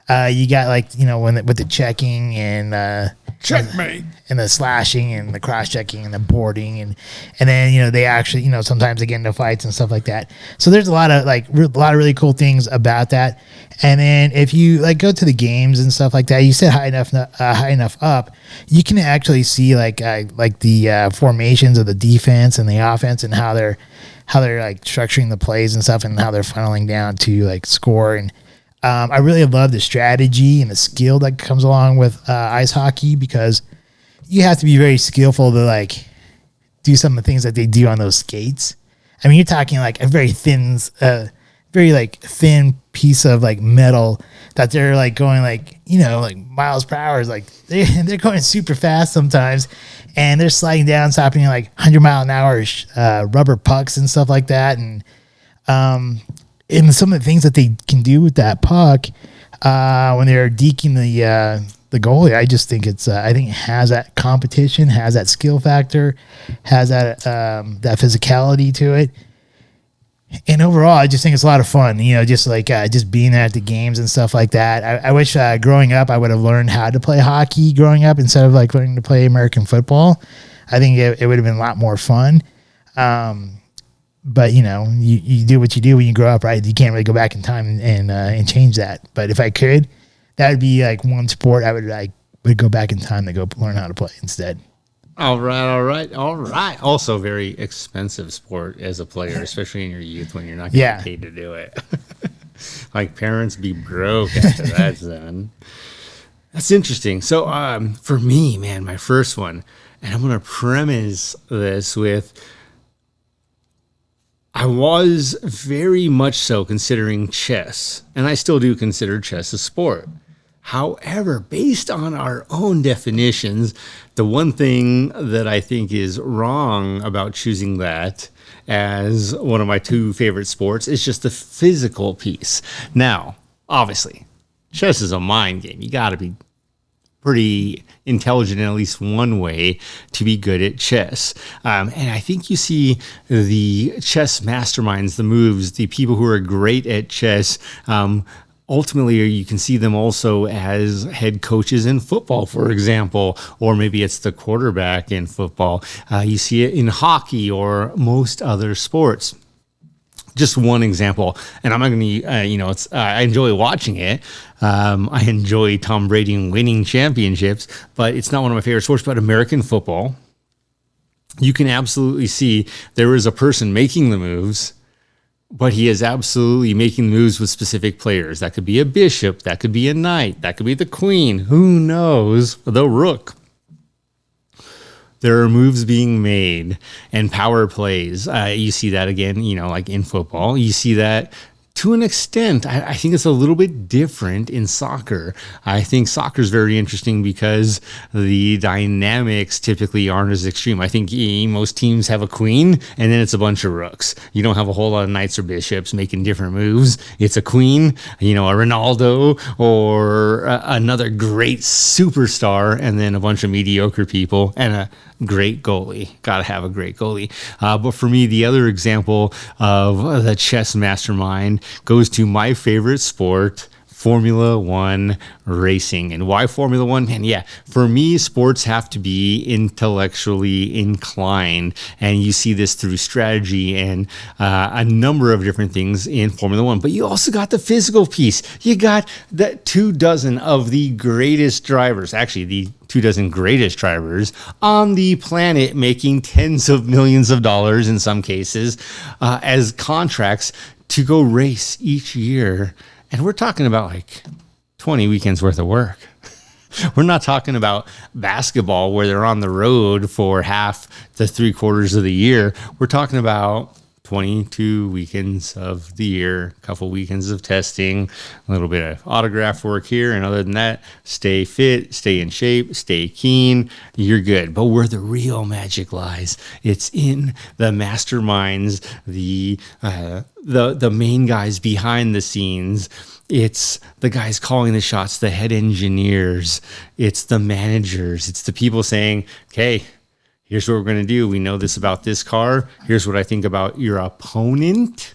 You got like with the checking and Checkmate. and the slashing and the cross checking and the boarding and then they actually sometimes they get into fights and stuff like that. So there's a lot of really cool things about that. And then if you like go to the games and stuff like that, you sit high enough up, you can actually see like the formations of the defense and the offense and how they're like structuring the plays and stuff and how they're funneling down to like score. And I really love the strategy and the skill that comes along with ice hockey, because you have to be very skillful to like do some of the things that they do on those skates. I mean, you're talking like a very thin piece of like metal that they're like going like miles per hour. Like they're going super fast sometimes, and they're sliding down, stopping like 100-mile-an-hour rubber pucks and stuff like that. And some of the things that they can do with that puck when they're deking the goalie, I just think I think it has that competition, has that skill factor, has that physicality to it. And overall, I just think it's a lot of fun, just being there at the games and stuff like that. I wish growing up, I would have learned how to play hockey growing up instead of like learning to play American football. I think it would have been a lot more fun. But you do what you do when you grow up, right? You can't really go back in time and change that. But if I could, that would be like one sport I would go back in time to go learn how to play instead. All right. Also, very expensive sport as a player, especially in your youth when you're not getting paid to do it. Like parents be broke after that's done. That's interesting. So for me, man, my first one, and I'm going to premise this with, I was very much so considering chess, and I still do consider chess a sport. However, based on our own definitions, the one thing that I think is wrong about choosing that as one of my two favorite sports is just the physical piece. Now, obviously, chess is a mind game. You got to be pretty intelligent in at least one way to be good at chess. And I think you see the chess masterminds, the moves, the people who are great at chess, ultimately, you can see them also as head coaches in football, for example, or maybe it's the quarterback in football. You see it in hockey or most other sports. Just one example, and I'm not going to, I enjoy watching it. I enjoy Tom Brady winning championships, but it's not one of my favorite sports. But American football, you can absolutely see there is a person making the moves, but he is absolutely making moves with specific players. That could be a bishop, that could be a knight, that could be the queen, who knows, the rook. There are moves being made and power plays. You see that again, like in football. You see that to an extent. I think it's a little bit different in soccer. I think soccer is very interesting because the dynamics typically aren't as extreme. I think most teams have a queen and then it's a bunch of rooks. You don't have a whole lot of knights or bishops making different moves. It's a queen, a Ronaldo or another great superstar, and then a bunch of mediocre people and a great goalie. Got to have a great goalie. But for me, the other example of the chess mastermind goes to my favorite sport, Formula One racing. And why Formula One? And yeah, for me, sports have to be intellectually inclined. And you see this through strategy and a number of different things in Formula One. But you also got the physical piece. You got the 24 of the greatest drivers, actually the 24 greatest drivers on the planet, making tens of millions of dollars in some cases as contracts to go race each year. And we're talking about like 20 weekends worth of work. We're not talking about basketball where they're on the road for half to 3/4 of the year. We're talking about 22 weekends of the year, a couple weekends of testing, a little bit of autograph work here. And other than that, stay fit, stay in shape, stay keen. You're good. But where the real magic lies, it's in the masterminds, the main guys behind the scenes. It's the guys calling the shots, the head engineers. It's the managers. It's the people saying, okay, here's what we're going to do. We know this about this car. Here's what I think about your opponent.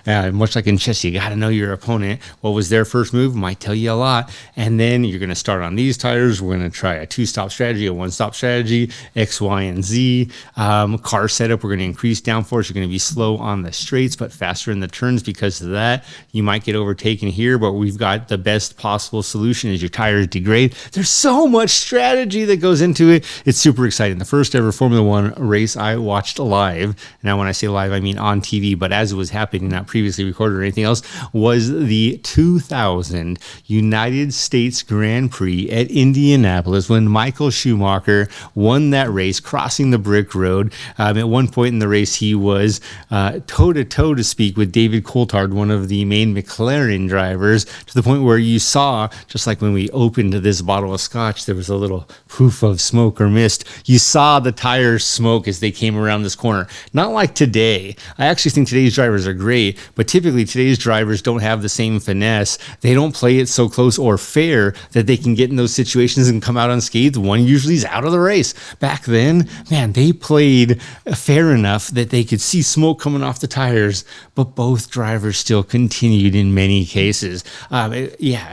Much like in chess, you got to know your opponent. What was their first move might tell you a lot. And then you're going to start on these tires. We're going to try a 2-stop strategy, a 1-stop strategy, X, Y, and Z. Car setup, we're going to increase downforce. You're going to be slow on the straights, but faster in the turns. Because of that, you might get overtaken here, but we've got the best possible solution as your tires degrade. There's so much strategy that goes into it. It's super exciting. The first ever Formula One race I watched live. Now, when I say live, I mean on TV, but as it was happening, not previously recorded or anything else, was the 2000 United States Grand Prix at Indianapolis when Michael Schumacher won that race, crossing the brick road. At one point in the race, he was toe-to-toe, to speak, with David Coulthard, one of the main McLaren drivers, to the point where you saw, just like when we opened this bottle of scotch, there was a little poof of smoke or mist. You saw the tires smoke as they came around this corner. Not like today. I actually think today's drivers are great, but typically today's drivers don't have the same finesse. They don't play it so close or fair that they can get in those situations and come out unscathed. One usually is out of the race. Back then, man, they played fair enough that they could see smoke coming off the tires, but both drivers still continued in many cases.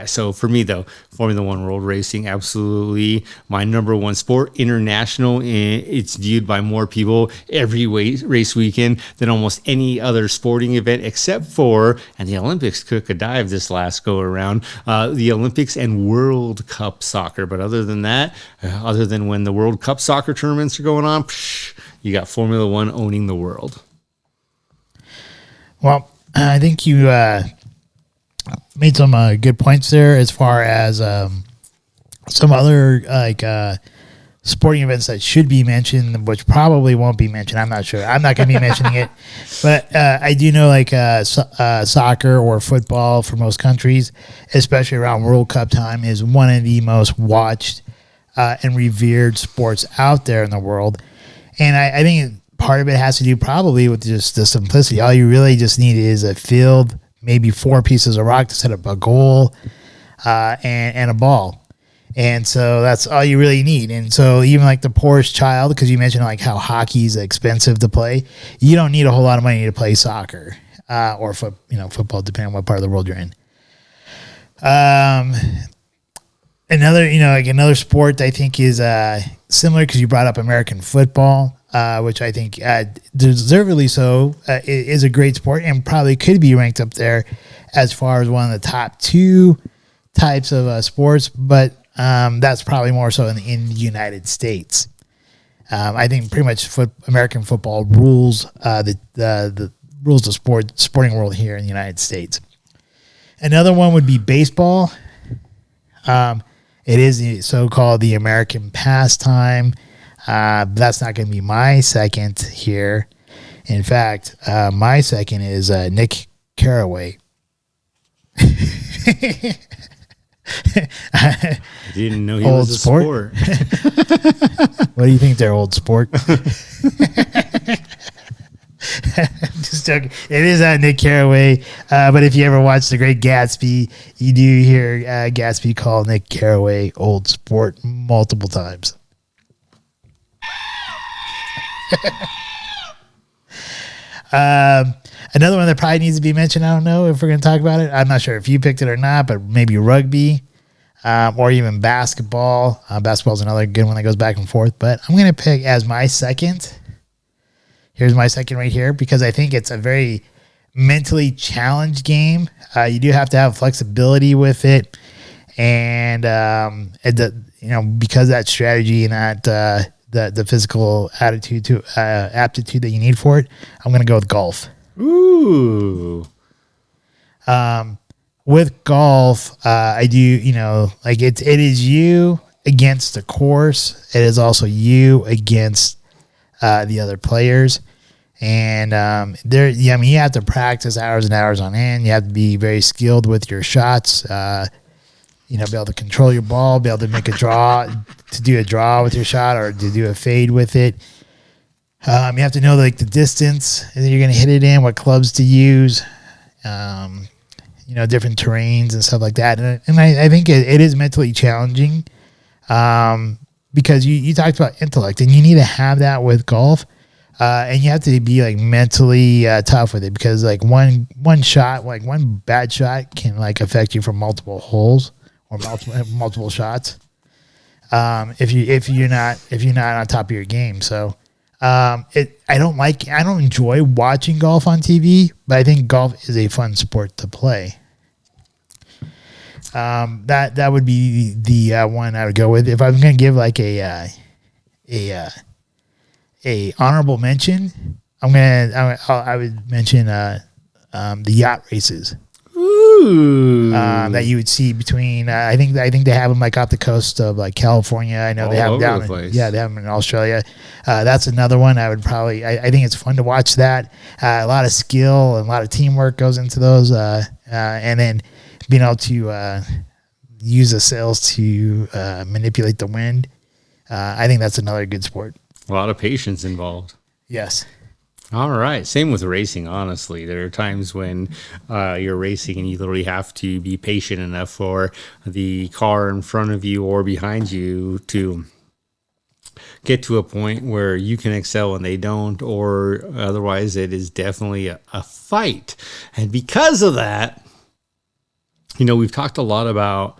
So for me, though, Formula One road racing, absolutely my number one sport. International, it's viewed by more people every race weekend than almost any other sporting event, except for, and the Olympics took a dive this last go around, the Olympics and World Cup soccer. But other than that, other than when the World Cup soccer tournaments are going on, you got Formula One owning the world. Well, I think you made some good points there as far as some other sporting events that should be mentioned, which probably won't be mentioned. I'm not sure. I'm not going to be mentioning it. But I do know soccer or football for most countries, especially around World Cup time, is one of the most watched and revered sports out there in the world. And I think part of it has to do probably with just the simplicity. All you really just need is a field, maybe 4 pieces of rock to set up a goal, and a ball. And so that's all you really need. And so even like the poorest child, because you mentioned like how hockey is expensive to play, you don't need a whole lot of money to play soccer or football, depending on what part of the world you're in. Another sport I think is similar, because you brought up American football, which I think deservedly so is a great sport and probably could be ranked up there as far as one of the top 2 types of sports, but that's probably more so in the United States. I think pretty much American football rules the rules the sporting world here in the United States. Another one would be baseball. It is the so-called the American pastime. That's not going to be my second here. In fact, my second is Nick Carraway. I didn't know he was a sport. What do you think they're old sport? Just joking. It is Nick Carraway. But if you ever watch The Great Gatsby, you do hear Gatsby call Nick Carraway old sport multiple times. Another one that probably needs to be mentioned, I don't know if we're going to talk about it. I'm not sure if you picked it or not, but maybe rugby, or even basketball. Basketball is another good one that goes back and forth, but I'm going to pick as my second. Here's my second right here, because I think it's a very mentally challenged game. You do have to have flexibility with it, and because that strategy and that the physical attitude to aptitude that you need for it, I'm going to go with golf. Ooh. With golf, I do, it is you against the course. It is also you against the other players. And yeah, I mean, you have to practice hours and hours on end. You have to be very skilled with your shots. Be able to control your ball, be able to make a draw, to do a draw with your shot, or to do a fade with it. You have to know like the distance that you're going to hit it in, what clubs to use, different terrains and stuff like that. And I think it is mentally challenging because you talked about intellect, and you need to have that with golf. And you have to be like mentally tough with it, because like one shot, like one bad shot can like affect you from multiple holes or multiple shots. If you're not on top of your game. So I don't enjoy watching golf on TV, but I think golf is a fun sport to play. That would be the one I would go with. If I'm going to give like a honorable mention, I would mention the yacht races. Ooh. That you would see between I think they have them like off the coast of like California. I know they have them down they have them in Australia. That's another one I would probably I think it's fun to watch that. A lot of skill and a lot of teamwork goes into those, and then being able to use the sails to manipulate the wind. I think that's another good sport. A lot of patience involved. Yes. All right. Same with racing, honestly. There are times when you're racing and you literally have to be patient enough for the car in front of you or behind you to get to a point where you can excel and they don't, or otherwise it is definitely a fight. And because of that, we've talked a lot about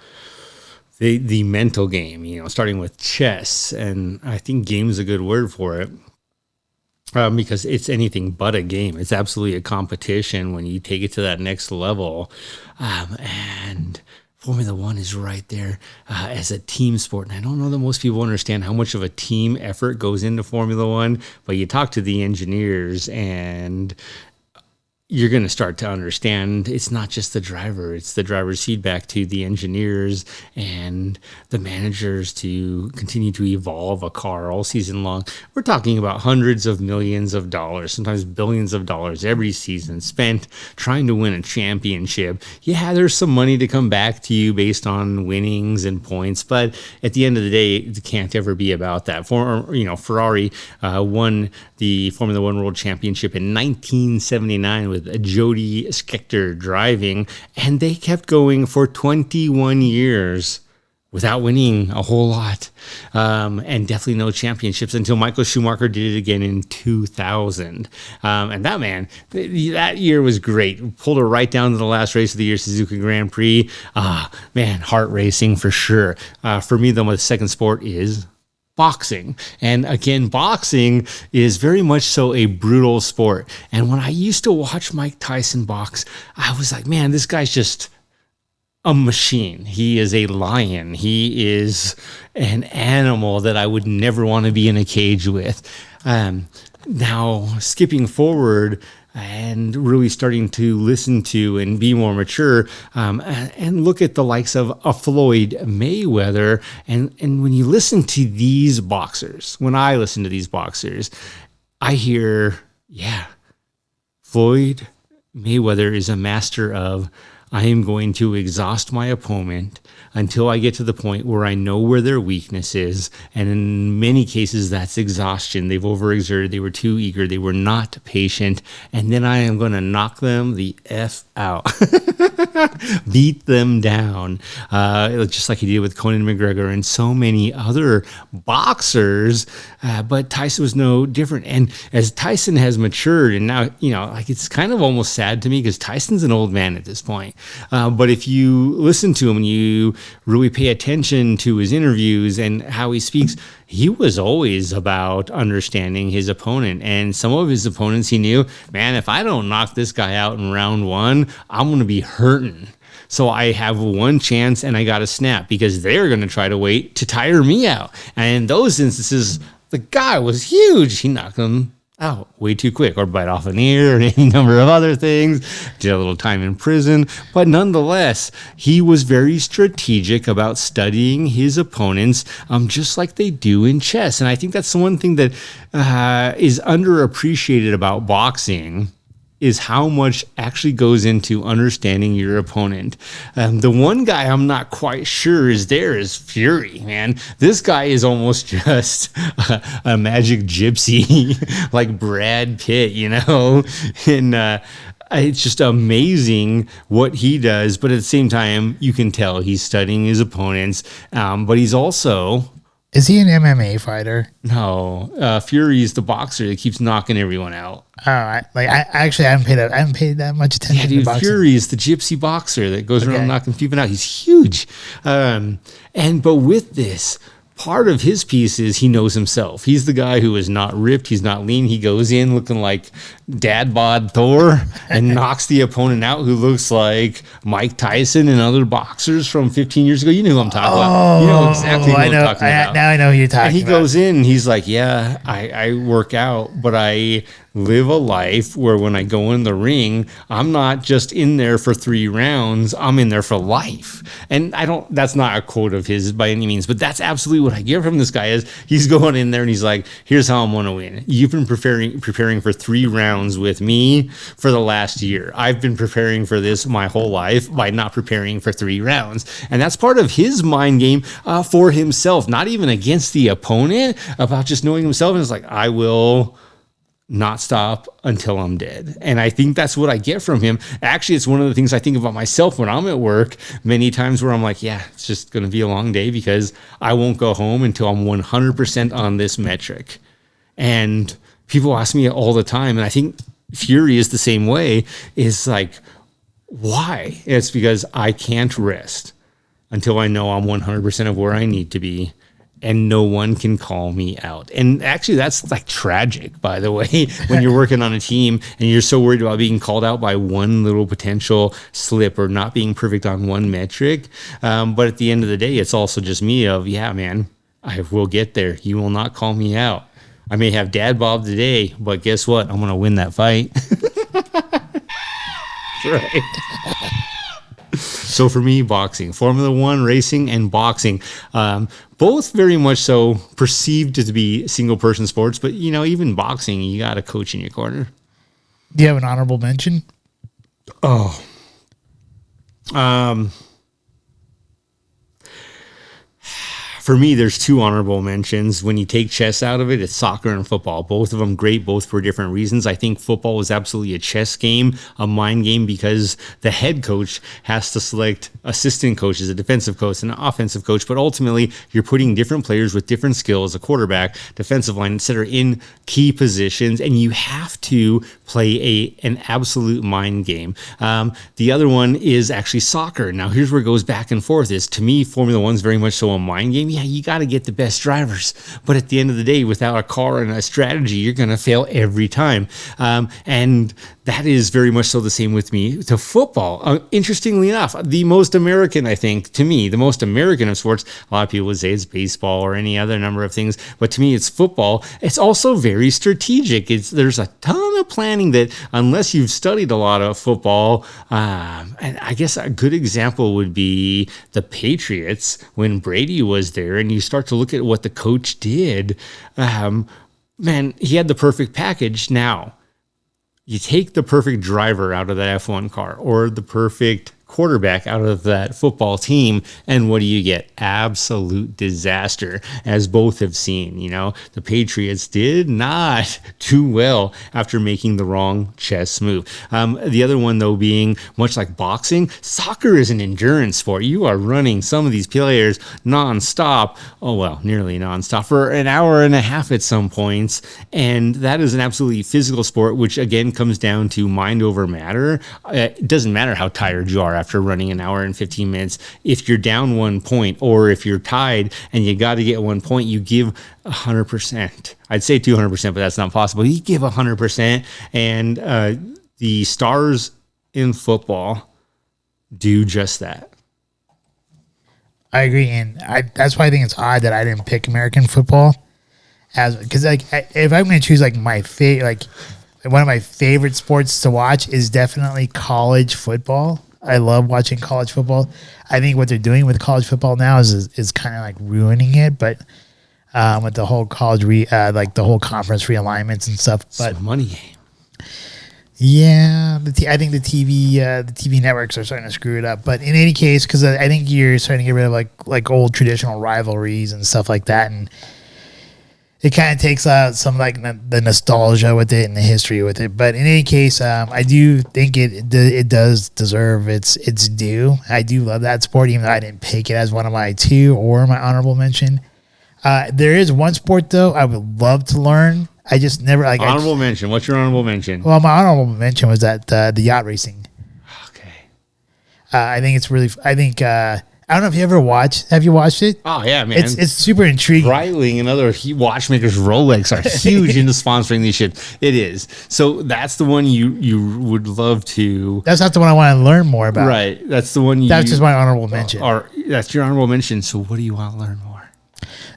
the mental game, starting with chess, and I think game is a good word for it. Because it's anything but a game. It's absolutely a competition when you take it to that next level. And Formula One is right there as a team sport. And I don't know that most people understand how much of a team effort goes into Formula One, but you talk to the engineers and you're going to start to understand it's not just the driver, it's the driver's feedback to the engineers and the managers to continue to evolve a car all season long. We're talking about hundreds of millions of dollars, sometimes billions of dollars every season spent trying to win a championship. Yeah, there's some money to come back to you based on winnings and points, but at the end of the day, it can't ever be about that. Ferrari won the Formula One World Championship in 1979 with Jody Scheckter driving, and they kept going for 21 years without winning a whole lot, and definitely no championships until Michael Schumacher did it again in 2000. And that man, that year was great. Pulled her right down to the last race of the year, Suzuka Grand Prix. Heart racing for sure. For me, though, my second sport is boxing. And again, boxing is very much so a brutal sport. And when I used to watch Mike Tyson box, I was like, man, this guy's just a machine. He is a lion. He is an animal that I would never want to be in a cage with. Now, skipping forward and really starting to listen to and be more mature, and look at the likes of a Floyd Mayweather. And when you listen to these boxers, when I listen to these boxers, I hear, Floyd Mayweather is a master of, I am going to exhaust my opponent until I get to the point where I know where their weakness is. And in many cases, that's exhaustion. They've overexerted. They were too eager. They were not patient. And then I am going to knock them the F out. Beat them down. Just like he did with Conor McGregor and so many other boxers. But Tyson was no different. And as Tyson has matured, and now, it's kind of almost sad to me because Tyson's an old man at this point. But if you listen to him and you really pay attention to his interviews and how he speaks, he was always about understanding his opponent. And some of his opponents, he knew, man, if I don't knock this guy out in round one, I'm going to be hurting. So I have one chance and I got to snap because they're going to try to wait to tire me out. And in those instances, the guy was huge. He knocked him out way too quick, or bite off an ear, or any number of other things. Did a little time in prison, but nonetheless, he was very strategic about studying his opponents, just like they do in chess. And I think that's the one thing that is underappreciated about boxing, is how much actually goes into understanding your opponent. The one guy I'm not quite sure is Fury, man. This guy is almost just a magic gypsy, like Brad Pitt, and it's just amazing what he does. But at the same time, you can tell he's studying his opponents, but he's also... Is he an MMA fighter? No, Fury's the boxer that keeps knocking everyone out. I haven't paid that much attention. Yeah, dude, to boxing. Fury is the gypsy boxer that goes around knocking people out. He's huge. But with this, part of his piece is he knows himself. He's the guy who is not ripped. He's not lean. He goes in looking like dad bod Thor and knocks the opponent out, who looks like Mike Tyson and other boxers from 15 years ago. You know who I'm talking about. You know exactly what I'm talking about. Now I know who you're talking about. And he goes in and he's like, yeah, I work out, but I live a life where when I go in the ring, I'm not just in there for 3 rounds, I'm in there for life. And that's not a quote of his by any means, but that's absolutely what I get from this guy. Is he's going in there and he's like, here's how I'm going to win. You've been preparing for 3 rounds with me for the last year. I've been preparing for this my whole life by not preparing for 3 rounds. And that's part of his mind game for himself, not even against the opponent, about just knowing himself. And it's like, I will not stop until I'm dead. And I think that's what I get from him. Actually, it's one of the things I think about myself when I'm at work many times, where I'm like, yeah, it's just going to be a long day because I won't go home until I'm 100% on this metric. And people ask me all the time, and I think Fury is the same way, is like, why? It's because I can't rest until I know I'm 100% of where I need to be, and no one can call me out. And actually, that's like tragic, by the way, when you're working on a team and you're so worried about being called out by one little potential slip or not being perfect on one metric. But at the end of the day, it's also just me of, yeah, man, I will get there. You will not call me out. I may have dad bob today, but guess what? I'm going to win that fight. That's right. So for me, boxing, Formula One, racing, and boxing, both very much so perceived to be single-person sports. But, even boxing, you got a coach in your corner. Do you have an honorable mention? Oh. For me, there's 2 honorable mentions. When you take chess out of it, it's soccer and football. Both of them great, both for different reasons. I think football is absolutely a chess game, a mind game, because the head coach has to select assistant coaches, a defensive coach and an offensive coach. But ultimately, you're putting different players with different skills, a quarterback, defensive line, etc., in key positions, and you have to play an absolute mind game. The other one is actually soccer. Now, here's where it goes back and forth. Is, to me, Formula One's very much so a mind game. Yeah, you got to get the best drivers, but at the end of the day, without a car and a strategy, you're going to fail every time. And that is very much so the same with me to football. Interestingly enough, the most American, I think, to me, the most American of sports. A lot of people would say it's baseball or any other number of things, but to me, it's football. It's also very strategic. There's a ton of planning that, unless you've studied a lot of football, and I guess a good example would be the Patriots when Brady was there, and you start to look at what the coach did. Man, he had the perfect package. Now, you take the perfect driver out of that F1 car or the perfect quarterback out of that football team, and what do you get? Absolute disaster, as both have seen. The Patriots did not do well after making the wrong chess move. The other one, though, being much like boxing, soccer is an endurance sport. You are running some of these players nonstop, nearly nonstop, for an hour and a half at some points, and that is an absolutely physical sport, which again comes down to mind over matter. It doesn't matter how tired you are after running an hour and 15 minutes. If you're down 1 point, or if you're tied and you got to get 1 point, you give 100%. I'd say 200%, but that's not possible. You give 100%, and the stars in football do just that. I agree, and that's why I think it's odd that I didn't pick American football. because like if I'm going to choose like my favorite, like one of my favorite sports to watch is definitely college football. I love watching college football. I think what they're doing with college football now is kind of like ruining it, but with the whole college like the whole conference realignments and stuff. But it's a money game. Yeah, I think the TV networks are starting to screw it up. But in any case, because I think you're starting to get rid of like old traditional rivalries and stuff like that, and it kind of takes out some like the nostalgia with it and the history with it. But in any case, I do think it does deserve its due. I do love that sport, even though I didn't pick it as one of my 2 or my honorable mention. There is one sport though I would love to learn. I just never like honorable mention. What's your honorable mention? Well, my honorable mention was that the yacht racing. Okay. I think it's really. I think I don't know if you ever watched. Have you watched it? Oh yeah, man. It's super intriguing. Breitling and other watchmakers, Rolex are huge into sponsoring these shit. It is. So that's the one you would love to. That's not the one I want to learn more about. Right. That's the one. That's just my honorable mention. Or that's your honorable mention. So what do you want to learn more?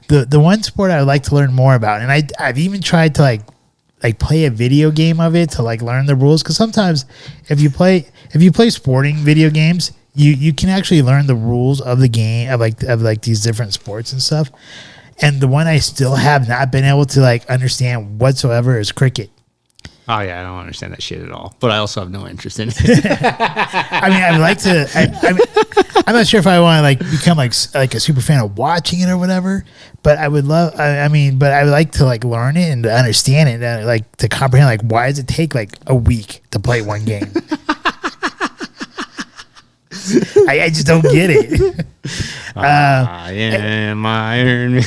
The one sport I would like to learn more about, and I've even tried to like play a video game of it to like learn the rules, because sometimes if you play sporting video games, you can actually learn the rules of the game of like these different sports and stuff. And the one I still have not been able to like understand whatsoever is cricket. Oh yeah, I don't understand that shit at all. But I also have no interest in it. I mean, I'd like to. I'm not sure if I want to like become like a super fan of watching it or whatever. But I would love. I mean, but I would like to like learn it and to understand it, and like to comprehend like why does it take like a week to play one game. I just don't get it. I am Iron Man.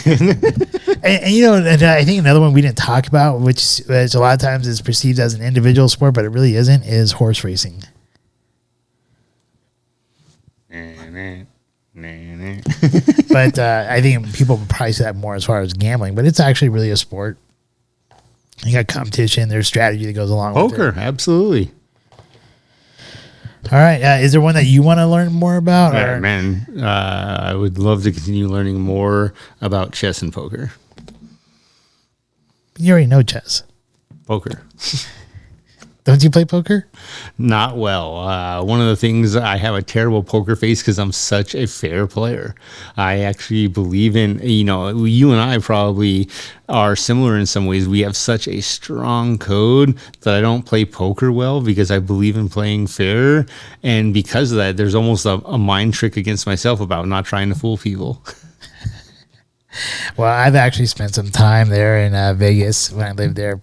and you know, and I think another one we didn't talk about, which a lot of times is perceived as an individual sport, but it really isn't, is horse racing. But I think people probably say that more as far as gambling, but it's actually really a sport. You got competition, there's strategy that goes along with it. Poker, absolutely. All right. Is there one that you want to learn more about? Yeah, man, I would love to continue learning more about chess and poker. You already know chess. Poker. Don't you play poker? Not well. One of the things, I have a terrible poker face because I'm such a fair player. I actually believe in, you and I probably are similar in some ways. We have such a strong code that I don't play poker well because I believe in playing fair. And because of that, there's almost a mind trick against myself about not trying to fool people. Well, I've actually spent some time there in Vegas when I lived there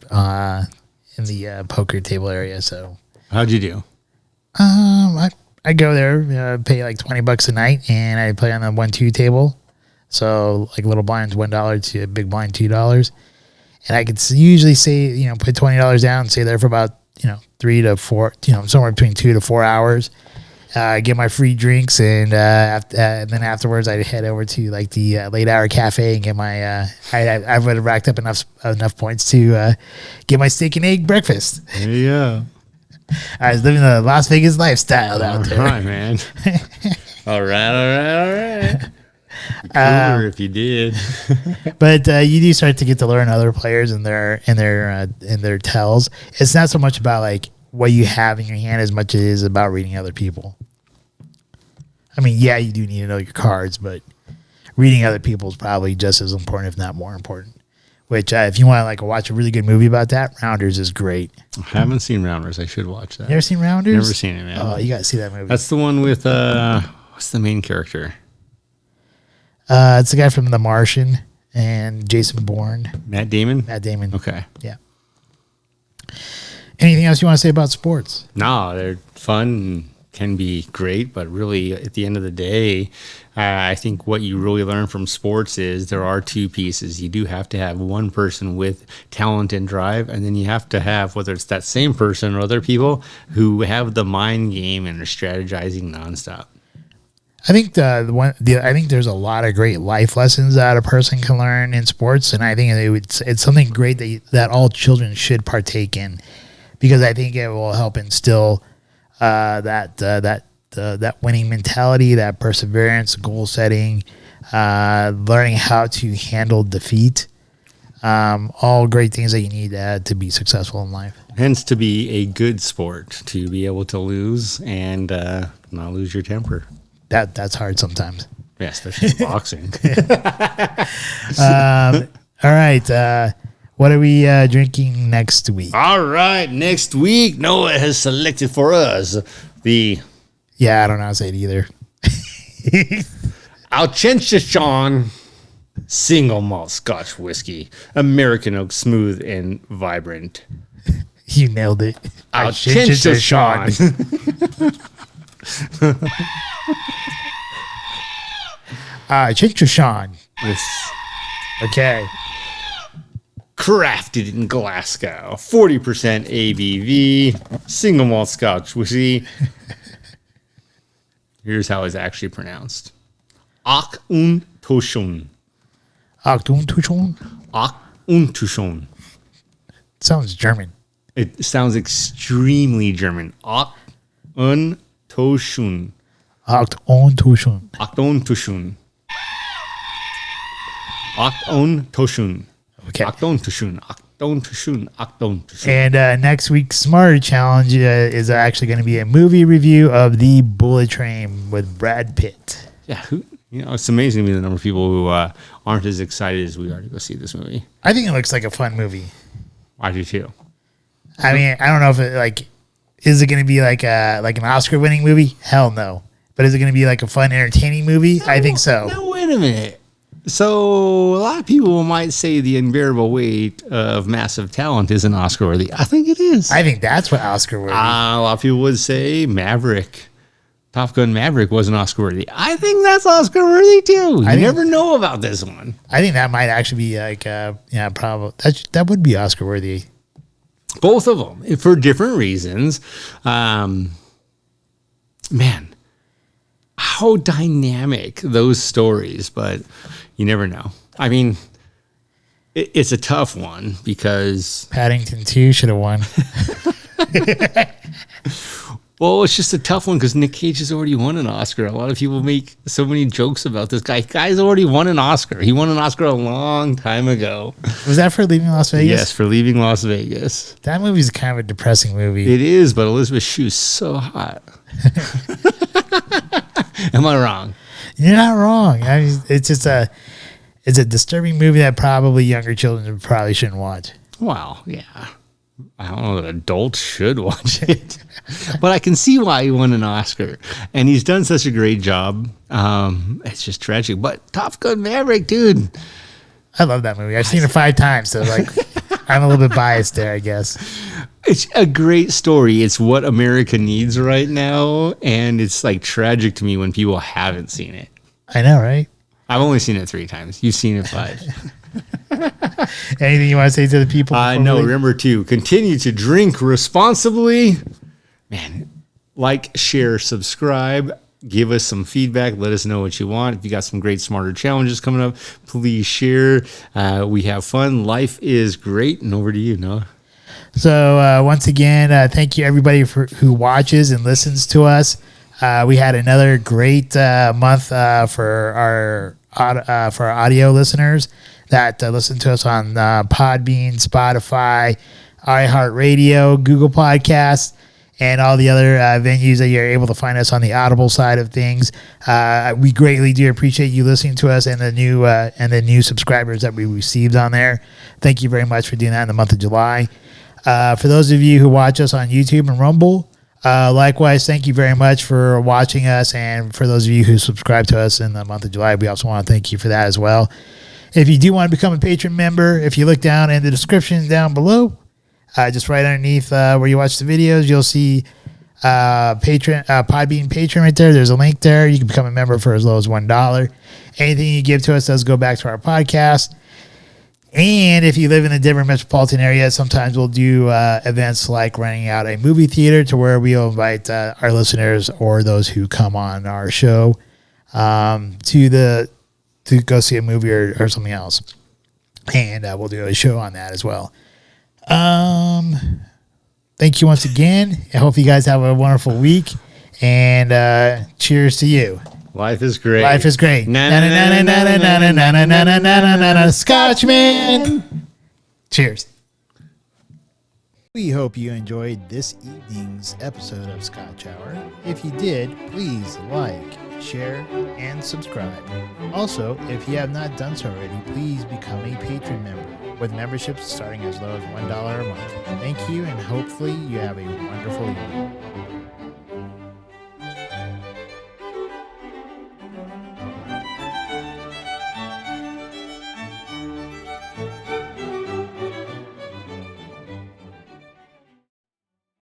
in the poker table area. So how'd you do? I go there, pay like $20 a night, and I play on the 1-2 table. So like little blinds $1 to a big blind $2, and I could usually say put $20 down and stay there for about 3 to 4, somewhere between 2 to 4 hours. Get my free drinks, and then afterwards I'd head over to like the late hour cafe and get my I would have racked up enough points to get my steak and egg breakfast. Yeah, I was living the Las Vegas lifestyle out there. All right, man. all right. Cooler if you did. But you do start to get to learn other players and their tells. It's not so much about like what you have in your hand as much as it is about reading other people. I mean, yeah, you do need to know your cards, but reading other people is probably just as important, if not more important. Which, if you want to like watch a really good movie about that, Rounders is great. I haven't seen Rounders. I should watch that. You ever seen Rounders? Never seen it, man. Oh, you got to see that movie. That's the one with what's the main character? It's the guy from The Martian and Jason Bourne. Matt Damon. Okay. Yeah. Anything else you want to say about sports? No, they're fun and can be great, but really at the end of the day, I think what you really learn from sports is there are two pieces. You do have to have one person with talent and drive, and then you have to have, whether it's that same person or other people, who have the mind game and are strategizing nonstop. I think I think there's a lot of great life lessons that a person can learn in sports, and I think it's something great that all children should partake in, because I think it will help instill that winning mentality, that perseverance, goal setting, learning how to handle defeat, All great things that you need to be successful in life. Hence, to be a good sport, to be able to lose and not lose your temper. That's hard sometimes. Yeah, especially in boxing. All right. What are we drinking next week? All right, next week, Noah has selected for us the Yeah, I don't know how to say it either. Auchenchon single malt Scotch whiskey, American oak, smooth and vibrant. You nailed it. Auchenchon. Chinchushan. Yes. Okay. Crafted in Glasgow, 40% ABV, single malt Scotch whiskey. Here's how it's actually pronounced. Auchenchon. Achtung. Auchenchon. Sounds German. It sounds extremely German. Auchenchon. Achtung. Auchenchon. Auchenchon. Okay. Auchenchon. And next week's Smarter Challenge is actually going to be a movie review of The Bullet Train with Brad Pitt. Yeah, it's amazing to me the number of people who aren't as excited as we are to go see this movie. I think it looks like a fun movie. I do too. I mean, I don't know if it is it going to be like an Oscar-winning movie? Hell no. But is it going to be like a fun, entertaining movie? I think so. No, wait a minute. So a lot of people might say The Unbearable Weight of Massive Talent isn't Oscar worthy. I think it is. I think that's what Oscar-worthy. A lot of people would say Maverick. Top Gun Maverick wasn't Oscar worthy. I think that's Oscar worthy too. You never know about this one. I think that might actually be probably that would be Oscar worthy. Both of them for different reasons. Man, how dynamic those stories, but you never know. I mean, it's a tough one because Paddington 2 should have won. Well, it's just a tough one because Nick Cage has already won an Oscar. A lot of people make so many jokes about this guy. Guy's already won an Oscar. He won an Oscar a long time ago. Was that for Leaving Las Vegas? Yes, for Leaving Las Vegas. That movie's kind of a depressing movie. It is, but Elizabeth Shue's so hot. Am I wrong? You're not wrong. I mean, it's a disturbing movie that probably younger children probably shouldn't watch. Well, yeah. I don't know that adults should watch it, but I can see why he won an Oscar, and he's done such a great job. It's just tragic, but Top Gun Maverick, dude. I love that movie. I've seen it 5 times, so I'm a little bit biased there, I guess. It's a great story. It's what America needs right now, and it's tragic to me when people haven't seen it. I know, right? I've only seen it 3 times. You've seen it 5. Anything you want to say to the people? No, remember to continue to drink responsibly. Man, share, subscribe, give us some feedback. Let us know what you want. If you got some great Smarter Challenges coming up, please share. We have fun. Life is great. And over to you, Noah. So once again, thank you everybody who watches and listens to us. We had another great month for our audio listeners that listen to us on Podbean, Spotify, iHeartRadio, Google Podcasts, and all the other venues that you're able to find us on the Audible side of things. We greatly do appreciate you listening to us and the new subscribers that we received on there. Thank you very much for doing that in the month of July. For those of you who watch us on YouTube and Rumble, likewise, thank you very much for watching us. And for those of you who subscribe to us in the month of July, we also want to thank you for that as well. If you do want to become a patron member, if you look down in the description down below, just right underneath where you watch the videos, you'll see Podbean Patron right there. There's a link there. You can become a member for as low as $1. Anything you give to us does go back to our podcast. And if you live in a Denver metropolitan area, sometimes we'll do events like renting out a movie theater to where we'll invite our listeners or those who come on our show to go see a movie or something else. And we'll do a show on that as well. Thank you once again. I hope you guys have a wonderful week. And cheers to you. Life is great. Life is great. Scotchman. Cheers. We hope you enjoyed this evening's episode of Scotch Hour. If you did, please like, share, and subscribe. Also, if you have not done so already, please become a Patron member, with memberships starting as low as $1 a month. Thank you, and hopefully you have a wonderful evening.